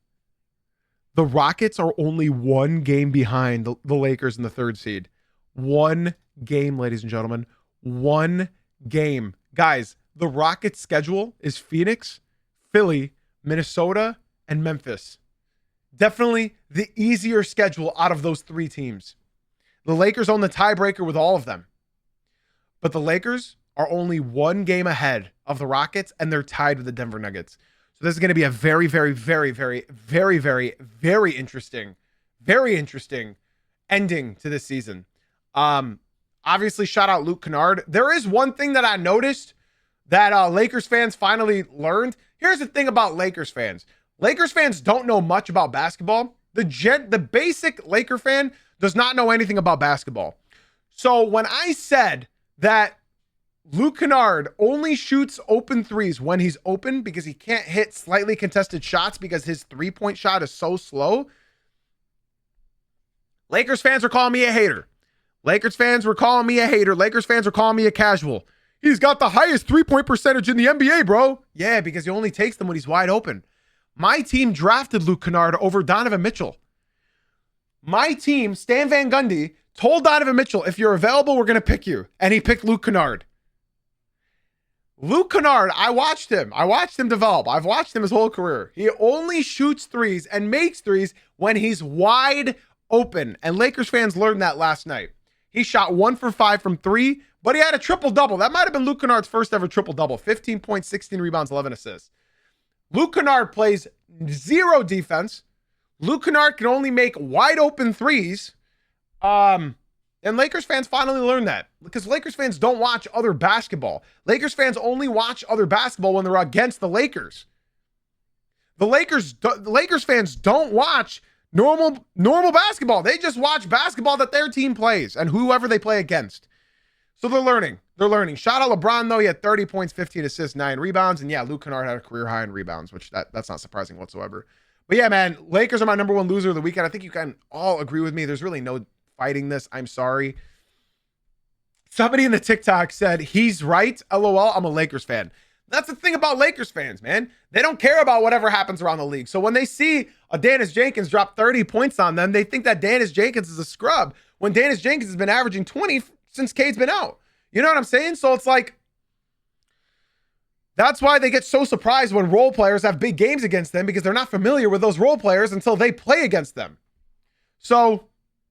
S1: The Rockets are only 1 game behind the Lakers in the 3rd seed. 1 game, ladies and gentlemen. 1 game. Guys, the Rockets' schedule is Phoenix, Philly, Minnesota, and Memphis. Definitely the easier schedule out of those 3 teams. The Lakers own the tiebreaker with all of them. But the Lakers are only 1 game ahead of the Rockets, and they're tied with the Denver Nuggets. So this is going to be a very, very, very, very, very, very, very interesting ending to this season. Obviously, shout out Luke Kennard. There is one thing that I noticed that Lakers fans finally learned. Here's the thing about Lakers fans. Lakers fans don't know much about basketball. The basic Laker fan does not know anything about basketball. So when I said that Luke Kennard only shoots open threes when he's open because he can't hit slightly contested shots because his 3-point shot is so slow, Lakers fans are calling me a hater. Lakers fans were calling me a hater. Lakers fans were calling me a casual. He's got the highest 3-point percentage in the NBA, bro. Yeah, because he only takes them when he's wide open. My team drafted Luke Kennard over Donovan Mitchell. My team, Stan Van Gundy, told Donovan Mitchell, if you're available, we're going to pick you. And he picked Luke Kennard. Luke Kennard, I watched him develop. I've watched him his whole career. He only shoots threes and makes threes when he's wide open. And Lakers fans learned that last night. He shot 1 for 5 from 3, but he had a triple-double. That might have been Luke Kennard's first ever triple-double. 15 points, 16 rebounds, 11 assists. Luke Kennard plays 0 defense. Luke Kennard can only make wide open threes. And And Lakers fans finally learned that because Lakers fans don't watch other basketball. Lakers fans only watch other basketball when they're against the Lakers. The Lakers fans don't watch normal basketball. They just watch basketball that their team plays and whoever they play against. So they're learning. Shout out LeBron, though. He had 30 points, 15 assists, 9 rebounds. And yeah, Luke Kennard had a career high in rebounds, which that's not surprising whatsoever. But yeah, man, Lakers are my number one loser of the weekend. I think you can all agree with me. There's really no fighting this. I'm sorry. Somebody in the TikTok said, he's right. LOL, I'm a Lakers fan. That's the thing about Lakers fans, man. They don't care about whatever happens around the league. So when they see a Dennis Jenkins drop 30 points on them, they think that Dennis Jenkins is a scrub when Dennis Jenkins has been averaging 20 since Cade's been out. You know what I'm saying? So it's like, that's why they get so surprised when role players have big games against them because they're not familiar with those role players until they play against them. So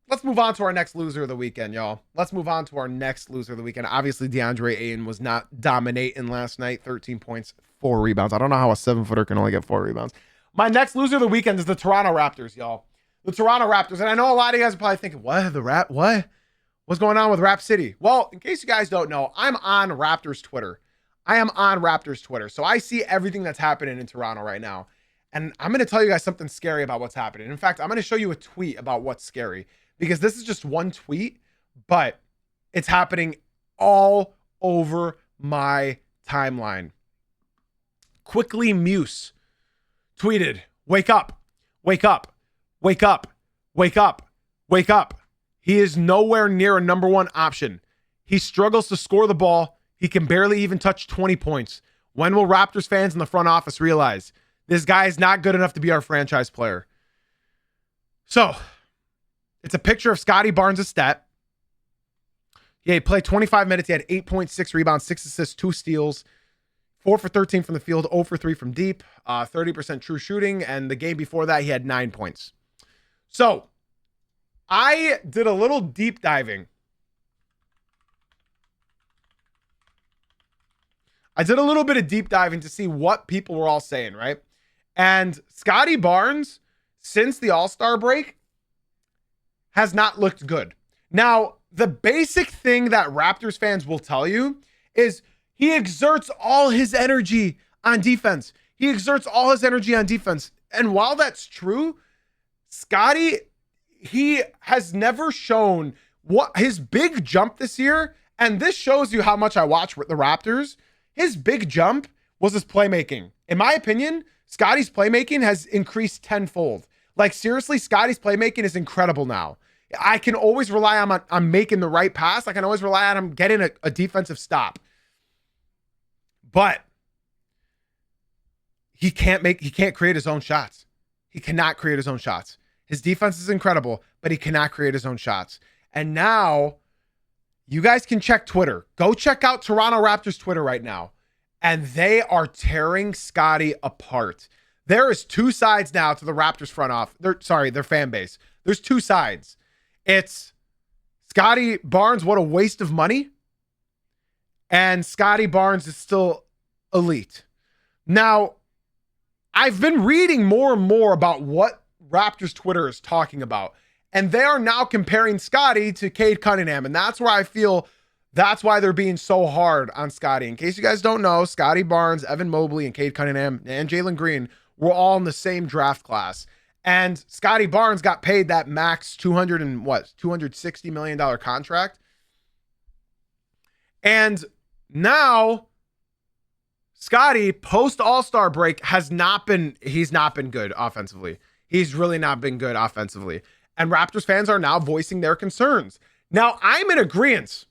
S1: let's move on to our next loser of the weekend, y'all. Obviously, DeAndre Ayton was not dominating last night. 13 points, 4 rebounds. I don't know how a 7-footer can only get 4 rebounds. My next loser of the weekend is the Toronto Raptors, y'all. The Toronto Raptors. And I know a lot of you guys are probably thinking, what? What's going on with Rap City? Well, in case you guys don't know, I'm on Raptors Twitter. So I see everything that's happening in Toronto right now. And I'm going to tell you guys something scary about what's happening. In fact, I'm going to show you a tweet about what's scary. Because this is just one tweet, but it's happening all over my timeline. Quickly Muse tweeted, wake up. He is nowhere near a number one option. He struggles to score the ball. He can barely even touch 20 points. When will Raptors fans in the front office realize this guy is not good enough to be our franchise player? So, it's a picture of Scotty Barnes' stat. Yeah, he played 25 minutes. He had 8.6 rebounds, 6 assists, 2 steals, 4 for 13 from the field, 0 for 3 from deep, 30% true shooting. And the game before that, he had 9 points. So I did a little deep diving. I did a little bit of deep diving to see what people were all saying, right? And Scotty Barnes, since the All-Star break, has not looked good. Now, the basic thing that Raptors fans will tell you is he exerts all his energy on defense. And while that's true, Scotty, he has never shown what his big jump this year. And this shows you how much I watch the Raptors. His big jump was his playmaking. In my opinion, Scotty's playmaking has increased tenfold. Like, seriously, Scotty's playmaking is incredible now. I can always rely on making the right pass. I can always rely on him getting a defensive stop. But he can't create his own shots. He cannot create his own shots. His defense is incredible, but he cannot create his own shots. And now you guys can check Twitter. Go check out Toronto Raptors Twitter right now. And they are tearing Scotty apart. There is 2 sides now to the Raptors their fan base. There's 2 sides. It's Scotty Barnes, what a waste of money. And Scotty Barnes is still elite. Now, I've been reading more and more about what Raptors Twitter is talking about. And they are now comparing Scotty to Cade Cunningham. And that's where I feel that's why they're being so hard on Scotty. In case you guys don't know, Scotty Barnes, Evan Mobley, and Cade Cunningham, and Jalen Green were all in the same draft class. And Scotty Barnes got paid that max $260 million contract. And now Scotty, post All-Star break, he's not been good offensively. He's really not been good offensively. And Raptors fans are now voicing their concerns. Now, I'm in agreement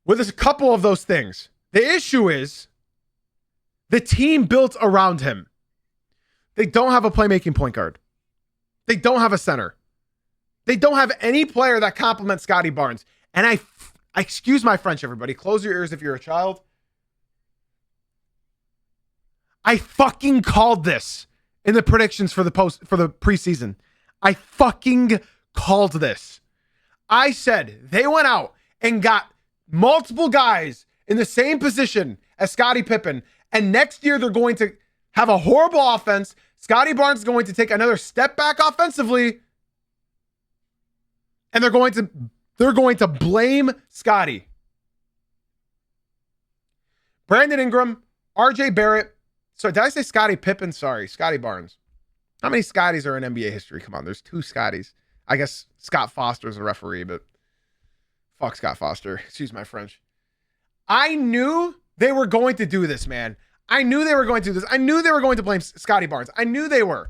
S1: with a couple of those things. The issue is the team built around him. They don't have a playmaking point guard. They don't have a center. They don't have any player that complements Scotty Barnes. And I excuse my French, everybody. Close your ears if you're a child. I fucking called this in the predictions for the preseason. I fucking called this. I said they went out and got multiple guys in the same position as Scottie Pippen. And next year they're going to have a horrible offense. Scotty Barnes is going to take another step back offensively. And they're going to blame Scotty. Brandon Ingram, RJ Barrett. So did I say Scottie Pippen? Sorry, Scotty Barnes. How many Scotties are in NBA history? Come on, there's 2 Scotties. I guess Scott Foster's a referee, but fuck Scott Foster. Excuse my French. I knew they were going to do this, man. I knew they were going to do this. I knew they were going to blame Scotty Barnes. I knew they were.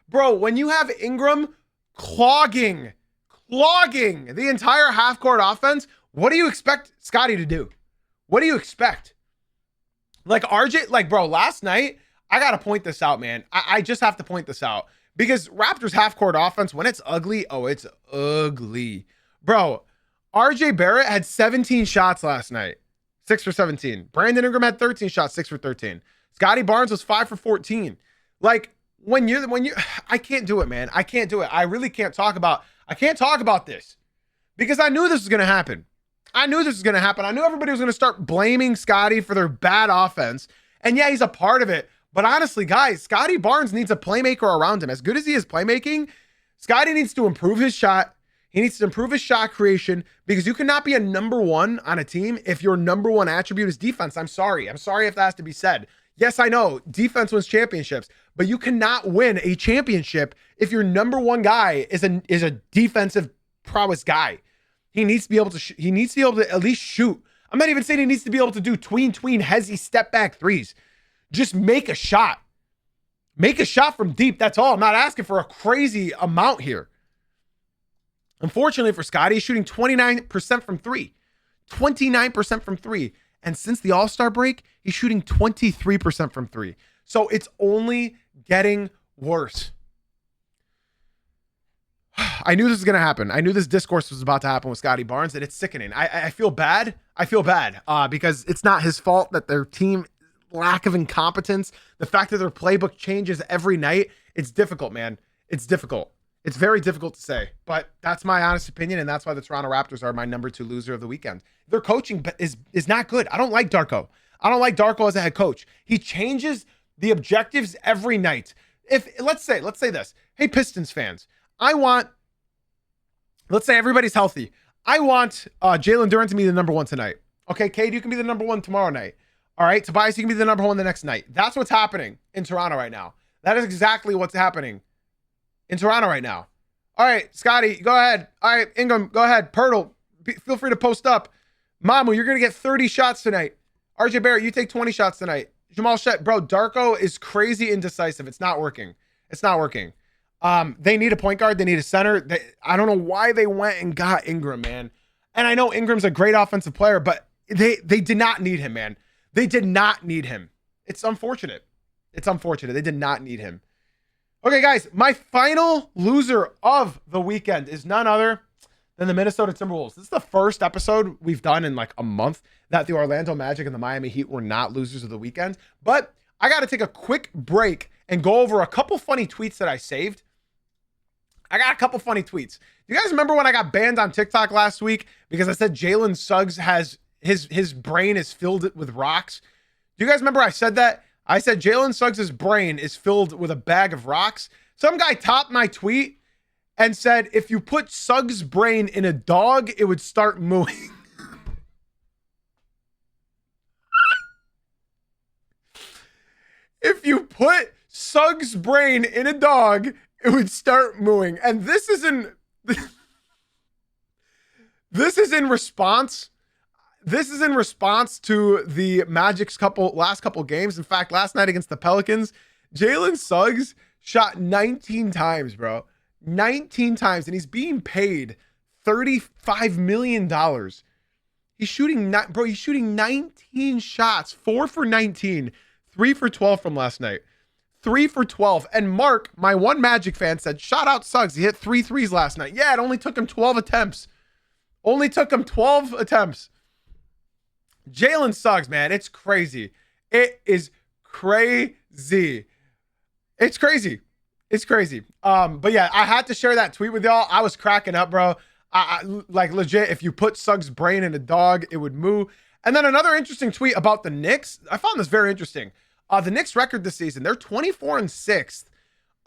S1: Bro, when you have Ingram clogging the entire half-court offense, what do you expect Scotty to do? What do you expect? Like RJ, like, bro, last night, I got to point this out, man. I just have to point this out. Because Raptors half-court offense, when it's ugly, oh, it's ugly. Bro, RJ Barrett had 17 shots last night. 6 for 17. Brandon Ingram had 13 shots, 6 for 13. Scotty Barnes was 5 for 14. Like, when you I can't do it, man. I can't do it. I really can't talk about this. Because I knew this was going to happen. I knew everybody was going to start blaming Scotty for their bad offense. And yeah, he's a part of it. But honestly, guys, Scotty Barnes needs a playmaker around him. As good as he is playmaking, Scotty needs to improve his shot. He needs to improve his shot creation, because you cannot be a number 1 on a team if your number 1 attribute is defense. I'm sorry if that has to be said. Yes, I know defense wins championships, but you cannot win a championship if your number 1 guy is a defensive prowess guy. He needs to be able to at least shoot. I'm not even saying he needs to be able to do tween hezzy step back threes. Just make a shot. Make a shot from deep. That's all. I'm not asking for a crazy amount here. Unfortunately for Scotty, he's shooting 29% from 3. 29% from 3. And since the All-Star break, he's shooting 23% from 3. So it's only getting worse. I knew this was going to happen. I knew this discourse was about to happen with Scotty Barnes, and it's sickening. I feel bad. Because it's not his fault that their team lack of incompetence, the fact that their playbook changes every night. It's difficult, man. It's difficult. It's very difficult to say, but that's my honest opinion, and that's why the Toronto Raptors are my number 2 loser of the weekend. Their coaching is not good. I don't like Darko. As a head coach. He changes the objectives every night. If let's say this. Hey, Pistons fans, let's say everybody's healthy. I want Jalen Duren to be the number 1 tonight. Okay, Cade, you can be the number 1 tomorrow night. All right, Tobias, you can be the number 1 the next night. That's what's happening in Toronto right now. That is exactly what's happening in Toronto right now. All right, Scotty, go ahead. All right, Ingram, go ahead. Pirtle, feel free to post up. Mamu, you're going to get 30 shots tonight. RJ Barrett, you take 20 shots tonight. Jamal Shet, bro, Darko is crazy indecisive. It's not working. They need a point guard. They need a center. I don't know why they went and got Ingram, man. And I know Ingram's a great offensive player, but they did not need him, man. They did not need him. It's unfortunate. They did not need him. Okay, guys, my final loser of the weekend is none other than the Minnesota Timberwolves. This is the first episode we've done in like a month that the Orlando Magic and the Miami Heat were not losers of the weekend. But I got to take a quick break and go over a couple funny tweets that I saved. I got a couple funny tweets. Do you guys remember when I got banned on TikTok last week because I said Jalen Suggs has his brain is filled with rocks? Do you guys remember I said that? I said Jalen Suggs' brain is filled with a bag of rocks. Some guy topped my tweet and said, if you put Suggs' brain in a dog, it would start mooing. If you put Suggs' brain in a dog, it would start mooing. And this is in response. This is in response to the Magic's last couple games. In fact, last night against the Pelicans, Jalen Suggs shot 19 times, bro. 19 times, and he's being paid $35 million. He's shooting 19 shots, 4 for 19, 3 for 12 from last night. 3 for 12. And Mark, my one Magic fan, said, shout out Suggs. He hit 3 threes last night. Yeah, it only took him 12 attempts. Jalen Suggs, man, it's crazy. It is crazy. It's crazy. But yeah, I had to share that tweet with y'all. I was cracking up, bro. I like legit, if you put Suggs' brain in a dog, it would moo. And then another interesting tweet about the Knicks. I found this very interesting. The Knicks record this season, they're 24-6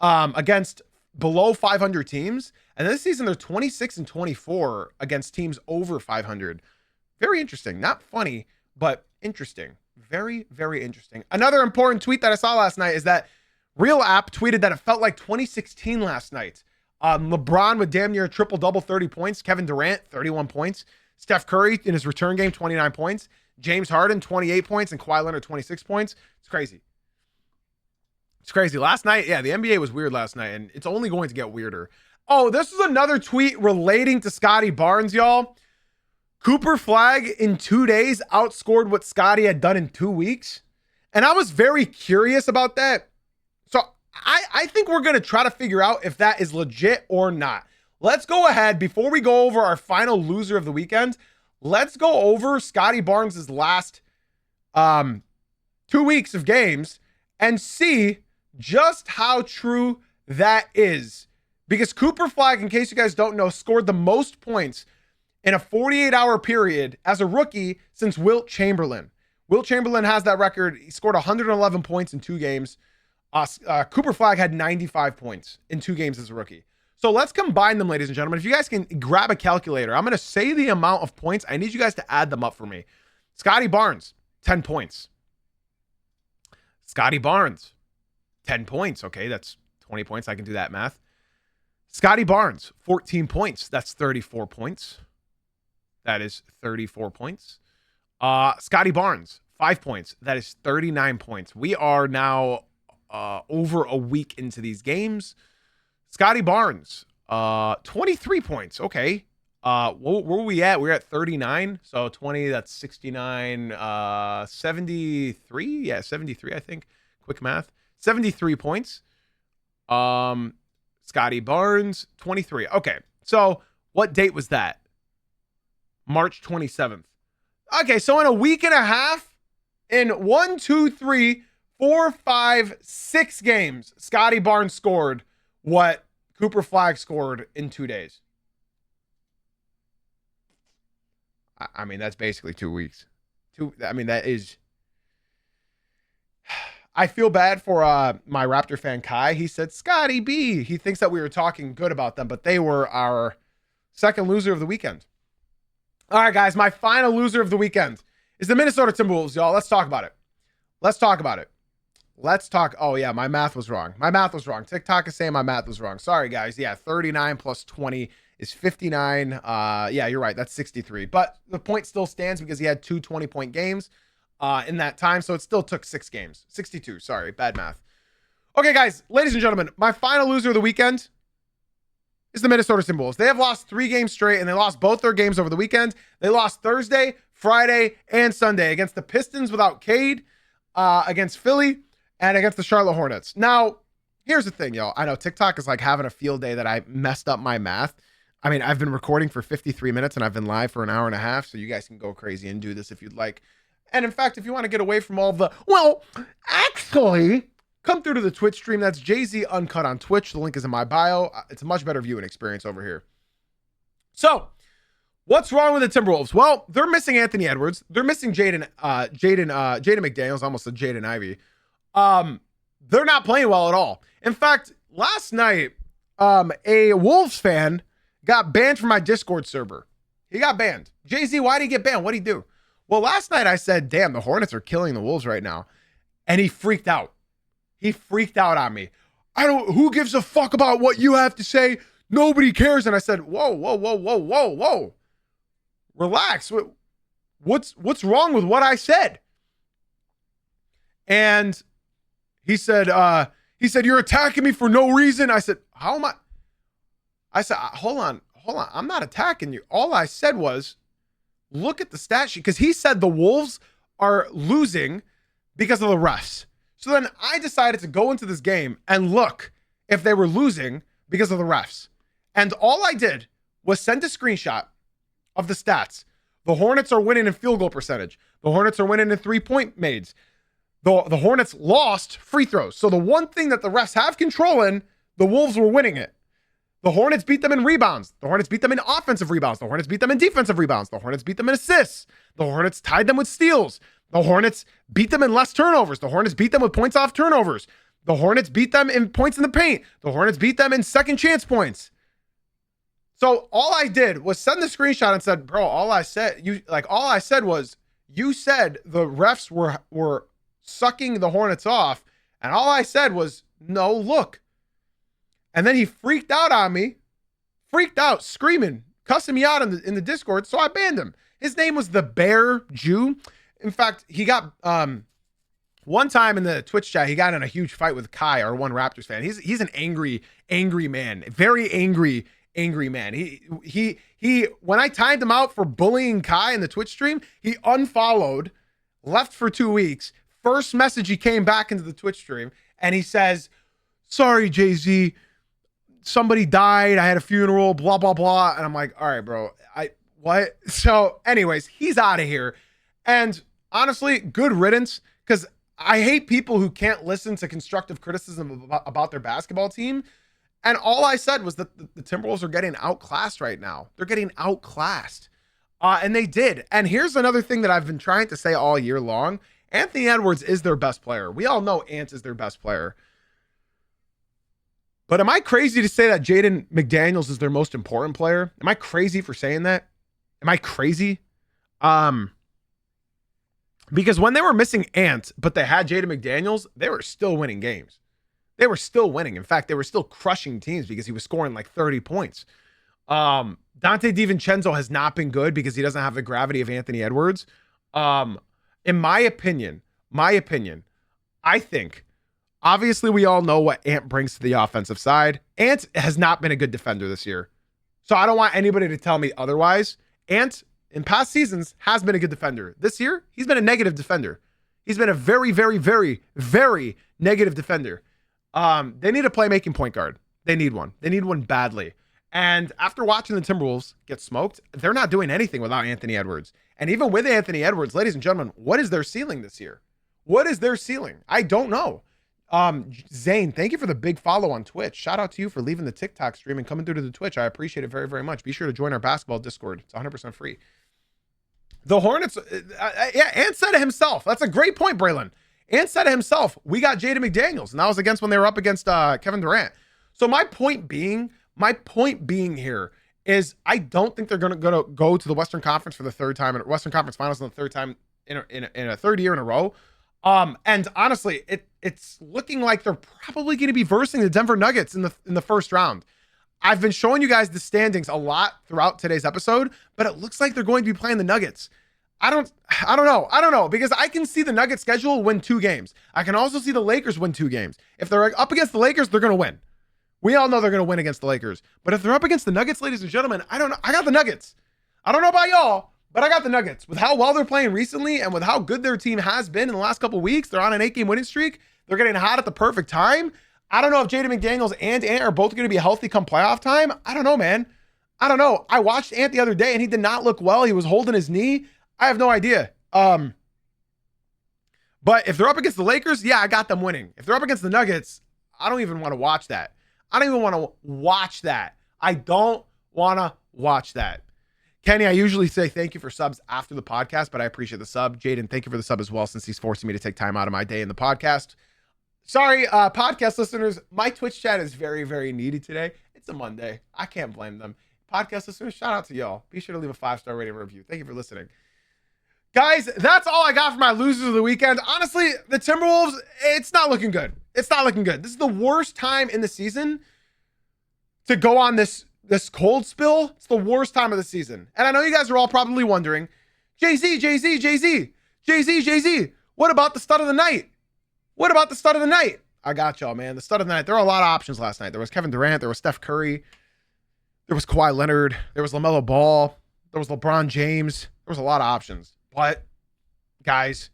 S1: against below 500 teams. And this season, they're 26 and 24 against teams over 500. Very interesting. Not funny, but interesting. Very, very interesting. Another important tweet that I saw last night is that Real App tweeted that it felt like 2016 last night. LeBron with damn near a triple-double, 30 points. Kevin Durant, 31 points. Steph Curry in his return game, 29 points. James Harden, 28 points. And Kawhi Leonard, 26 points. It's crazy. It's crazy. Last night, yeah, the NBA was weird last night, and it's only going to get weirder. Oh, this is another tweet relating to Scotty Barnes, y'all. Cooper Flag in 2 days outscored what Scotty had done in 2 weeks. And I was very curious about that. So I think we're going to try to figure out if that is legit or not. Let's go ahead, before we go over our final loser of the weekend, let's go over Scotty Barnes' last 2 weeks of games and see just how true that is. Because Cooper Flag, in case you guys don't know, scored the most points in a 48-hour period as a rookie since Wilt Chamberlain. Wilt Chamberlain has that record. He scored 111 points in 2 games. Cooper Flag had 95 points in 2 games as a rookie. So let's combine them, ladies and gentlemen. If you guys can grab a calculator, I'm going to say the amount of points. I need you guys to add them up for me. Scotty Barnes, 10 points. Scotty Barnes, 10 points. Okay, that's 20 points. I can do that math. Scotty Barnes, 14 points. That's 34 points. That is 34 points. Scotty Barnes, 5 points. That is 39 points. We are now over a week into these games. Scotty Barnes, 23 points. Okay. Where were we at? We're at 39. So 20, that's 69, 73. Yeah, 73, I think. Quick math. 73 points. Scotty Barnes, 23. Okay. So what date was that? March 27th. Okay. So in a week and a half, in 1, 2, 3, 4, 5, 6 games, Scotty Barnes scored what Cooper Flag scored in 2 days. I mean, that's basically 2 weeks. That is... I feel bad for my Raptor fan, Kai. He said, Scotty B. He thinks that we were talking good about them, but they were our second loser of the weekend. All right, guys, my final loser of the weekend is the Minnesota Timberwolves, y'all. Let's talk about it. Oh, yeah, my math was wrong. TikTok is saying my math was wrong. Sorry, guys. Yeah, 39 plus 20 is 59. Yeah, you're right. That's 63. But the point still stands because he had 2 20-point games in that time. So it still took 6 games. 62. Sorry, bad math. Okay, guys, ladies and gentlemen, my final loser of the weekend is the Minnesota Timberwolves. They have lost 3 games straight, and they lost both their games over the weekend. They lost Thursday, Friday, and Sunday against the Pistons without Cade, against Philly, and against the Charlotte Hornets. Now, here's the thing, y'all. I know TikTok is like having a field day that I messed up my math. I mean, I've been recording for 53 minutes, and I've been live for an hour and a half, so you guys can go crazy and do this if you'd like. And in fact, if you want to get away from all the, well, actually, come through to the Twitch stream. That's Jay-Z Uncut on Twitch. The link is in my bio. It's a much better viewing experience over here. So, what's wrong with the Timberwolves? Well, they're missing Anthony Edwards. They're missing Jaden McDaniels, almost a Jaden Ivey. They're not playing well at all. In fact, last night, a Wolves fan got banned from my Discord server. He got banned. Jay-Z, why did he get banned? What'd he do? Well, last night I said, damn, the Hornets are killing the Wolves right now. And he freaked out. He freaked out on me. Who gives a fuck about what you have to say? Nobody cares. And I said, whoa. Relax. What's wrong with what I said? And he said, you're attacking me for no reason. I said, how am I? I said, hold on. I'm not attacking you. All I said was, look at the stat sheet. Because he said the Wolves are losing because of the refs. So then I decided to go into this game and look if they were losing because of the refs. And all I did was send a screenshot of the stats. The Hornets are winning in field goal percentage. The Hornets are winning in 3-point mades. The Hornets lost free throws. So the one thing that the refs have control in, the Wolves were winning it. The Hornets beat them in rebounds. The Hornets beat them in offensive rebounds. The Hornets beat them in defensive rebounds. The Hornets beat them in assists. The Hornets tied them with steals. The Hornets beat them in less turnovers. The Hornets beat them with points off turnovers. The Hornets beat them in points in the paint. The Hornets beat them in second chance points. So all I did was send the screenshot and said, bro, all I said was, you said the refs were sucking the Hornets off. And all I said was, no, look. And then he freaked out on me, screaming, cussing me out in the Discord. So I banned him. His name was the Bear Jew. In fact, he got, one time in the Twitch chat, he got in a huge fight with Kai, our one Raptors fan. He's an angry man, very angry man. He when I timed him out for bullying Kai in the Twitch stream, he unfollowed, left for 2 weeks. First message, he came back into the Twitch stream and he says, sorry, Jay-Z, somebody died. I had a funeral, blah, blah, blah. And I'm like, all right, bro, what? So anyways, he's out of here. And honestly, good riddance, because I hate people who can't listen to constructive criticism about their basketball team. And all I said was that the Timberwolves are getting outclassed right now. They're getting outclassed. And they did. And here's another thing that I've been trying to say all year long. Anthony Edwards is their best player. We all know Ant is their best player. But am I crazy to say that Jaden McDaniels is their most important player? Am I crazy for saying that? Am I crazy? Because when they were missing Ant, but they had Jaden McDaniels, they were still winning games. They were still winning. In fact, they were still crushing teams because he was scoring like 30 points. Dante DiVincenzo has not been good because he doesn't have the gravity of Anthony Edwards. In my opinion, I think, obviously we all know what Ant brings to the offensive side. Ant has not been a good defender this year. So I don't want anybody to tell me otherwise. Ant, in past seasons, has been a good defender. This year, he's been a negative defender. He's been a very, very, very, very negative defender. They need a playmaking point guard. They need one. They need one badly. And after watching the Timberwolves get smoked, they're not doing anything without Anthony Edwards. And even with Anthony Edwards, ladies and gentlemen, what is their ceiling this year? What is their ceiling? I don't know. Zane, thank you for the big follow on Twitch. Shout out to you for leaving the TikTok stream and coming through to the Twitch. I appreciate it very, very much. Be sure to join our basketball Discord. It's 100% free. The Hornets, Ant said it himself. That's a great point, Braylon. Ant said it himself. We got Jaden McDaniels, and that was against when they were up against Kevin Durant. So my point being here is I don't think they're going to go to the Western Conference for the third time, and Western Conference Finals in the third time in a third year in a row. And honestly, it's looking like they're probably going to be versing the Denver Nuggets in the first round. I've been showing you guys the standings a lot throughout today's episode, but it looks like they're going to be playing the Nuggets. I don't know, because I can see the Nuggets schedule win 2 games. I can also see the Lakers win 2 games. If they're up against the Lakers, they're going to win. We all know they're going to win against the Lakers. But if they're up against the Nuggets, ladies and gentlemen, I don't know. I got the Nuggets. I don't know about y'all, but I got the Nuggets. With how well they're playing recently and with how good their team has been in the last couple of weeks, they're on an 8-game winning streak. They're getting hot at the perfect time. I don't know if Jaden McDaniels and Ant are both going to be healthy come playoff time. I don't know, man. I don't know. I watched Ant the other day and he did not look well. He was holding his knee. I have no idea. But if they're up against the Lakers, yeah, I got them winning. If they're up against the Nuggets, I don't even want to watch that. I don't even want to watch that. I don't want to watch that. Kenny, I usually say thank you for subs after the podcast, but I appreciate the sub. Jaden, thank you for the sub as well, since he's forcing me to take time out of my day in the podcast. Sorry, podcast listeners, my Twitch chat is very, very needy today. It's a Monday. I can't blame them. Podcast listeners, shout out to y'all. Be sure to leave a 5-star rating review. Thank you for listening. Guys, that's all I got for my losers of the weekend. Honestly, the Timberwolves, it's not looking good. It's not looking good. This is the worst time in the season to go on this cold spill. It's the worst time of the season. And I know you guys are all probably wondering, Jay-Z, what about the stud of the night? What about the stud of the night? I got y'all, man. The stud of the night. There were a lot of options last night. There was Kevin Durant. There was Steph Curry. There was Kawhi Leonard. There was LaMelo Ball. There was LeBron James. There was a lot of options. But, guys,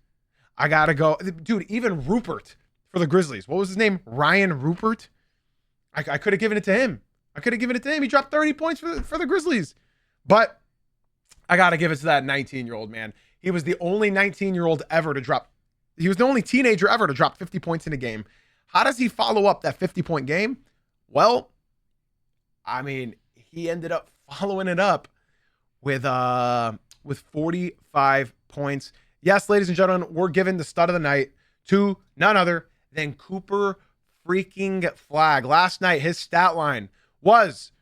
S1: I got to go. Dude, even Rupert for the Grizzlies. What was his name? Ryan Rupert? I could have given it to him. He dropped 30 points for the Grizzlies. But I got to give it to that 19-year-old, man. He was the only 19-year-old ever to drop. He was the only teenager ever to drop 50 points in a game. How does he follow up that 50-point game? Well, I mean, he ended up following it up with 45 points. Yes, ladies and gentlemen, we're giving the stud of the night to none other than Cooper freaking Flag. Last night, his stat line was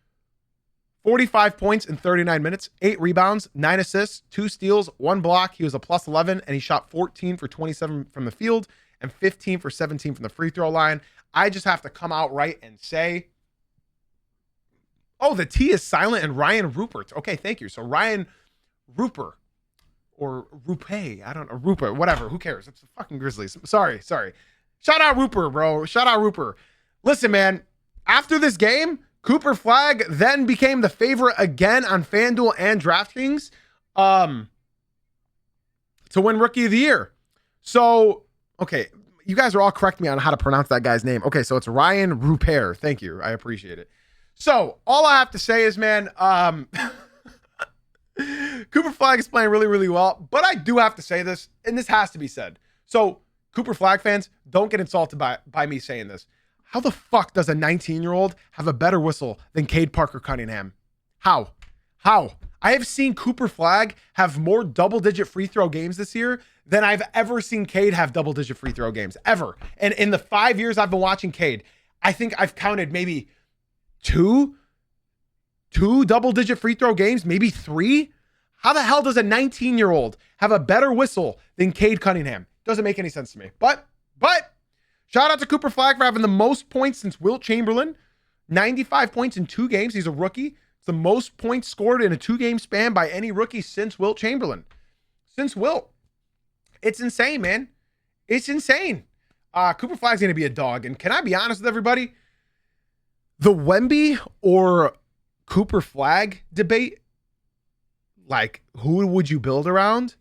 S1: 45 points in 39 minutes, 8 rebounds, 9 assists, 2 steals, 1 block. He was a plus 11, and he shot 14 for 27 from the field and 15 for 17 from the free throw line. I just have to come out right and say, oh, the T is silent and Ryan Rupert. Okay, thank you. So Ryan Rupert or Rupe, I don't know, Rupert, whatever. Who cares? It's the fucking Grizzlies. Sorry. Shout out Rupert, bro. Shout out Rupert. Listen, man, after this game, Cooper Flag then became the favorite again on FanDuel and DraftKings to win Rookie of the Year. So, okay, you guys are all correcting me on how to pronounce that guy's name. Okay, so it's Ryan Rupert. Thank you. I appreciate it. So, all I have to say is, man, Cooper Flag is playing really, really well. But I do have to say this, and this has to be said. So, Cooper Flag fans, don't get insulted by me saying this. How the fuck does a 19-year-old have a better whistle than Cade Parker-Cunningham? How? I have seen Cooper Flag have more double-digit free throw games this year than I've ever seen Cade have double-digit free throw games, ever. And in the 5 years I've been watching Cade, I think I've counted maybe two double-digit free throw games, maybe 3. How the hell does a 19-year-old have a better whistle than Cade Cunningham? Doesn't make any sense to me. But shout out to Cooper Flag for having the most points since Wilt Chamberlain. 95 points in 2 games. He's a rookie. It's the most points scored in a 2-game span by any rookie since Wilt Chamberlain. Since Wilt. It's insane, man. It's insane. Cooper Flag's going to be a dog. And can I be honest with everybody? The Wemby or Cooper Flag debate, like, who would you build around?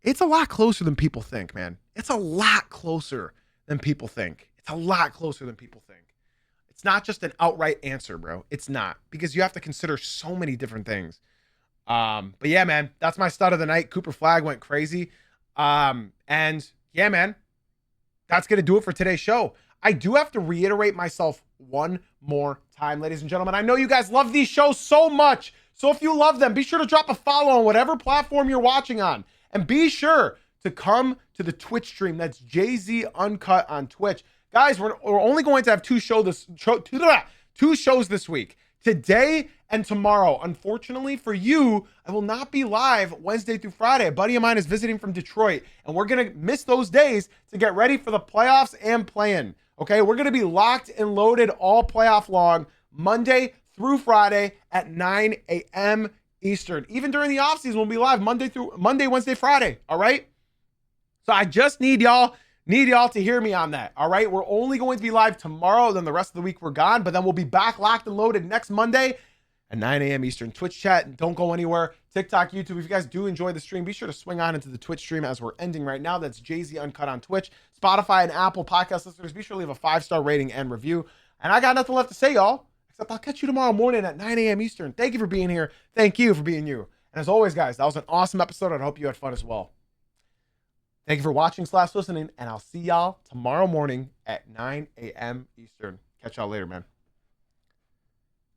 S1: It's a lot closer than people think, man. It's a lot closer than people think. It's a lot closer than people think. It's not just an outright answer, bro. It's not, because you have to consider so many different things. But yeah, man, that's my stud of the night. Cooper Flag went crazy. And yeah, man, that's going to do it for today's show. I do have to reiterate myself one more time, ladies and gentlemen. I know you guys love these shows so much. So if you love them, be sure to drop a follow on whatever platform you're watching on. And be sure to come to the Twitch stream. That's Jay-Z Uncut on Twitch. Guys, we're only going to have two shows this week. Today and tomorrow. Unfortunately for you, I will not be live Wednesday through Friday. A buddy of mine is visiting from Detroit, and we're going to miss those days to get ready for the playoffs and play-in. Okay, we're going to be locked and loaded all playoff long, Monday through Friday at 9 a.m. Eastern. Even during the offseason, we'll be live Monday, Wednesday, Friday. All right? So I just need y'all to hear me on that. All right? We're only going to be live tomorrow. Then the rest of the week we're gone. But then we'll be back locked and loaded next Monday at 9 a.m. Eastern. Twitch chat. Don't go anywhere. TikTok, YouTube. If you guys do enjoy the stream, be sure to swing on into the Twitch stream as we're ending right now. That's Jay-Z Uncut on Twitch. Spotify and Apple podcast listeners, be sure to leave a 5-star rating and review. And I got nothing left to say, y'all, except I'll catch you tomorrow morning at 9 a.m. Eastern. Thank you for being here. Thank you for being you. And as always, guys, that was an awesome episode. I hope you had fun as well. Thank you for watching/listening, and I'll see y'all tomorrow morning at 9 a.m. Eastern. Catch y'all later, man.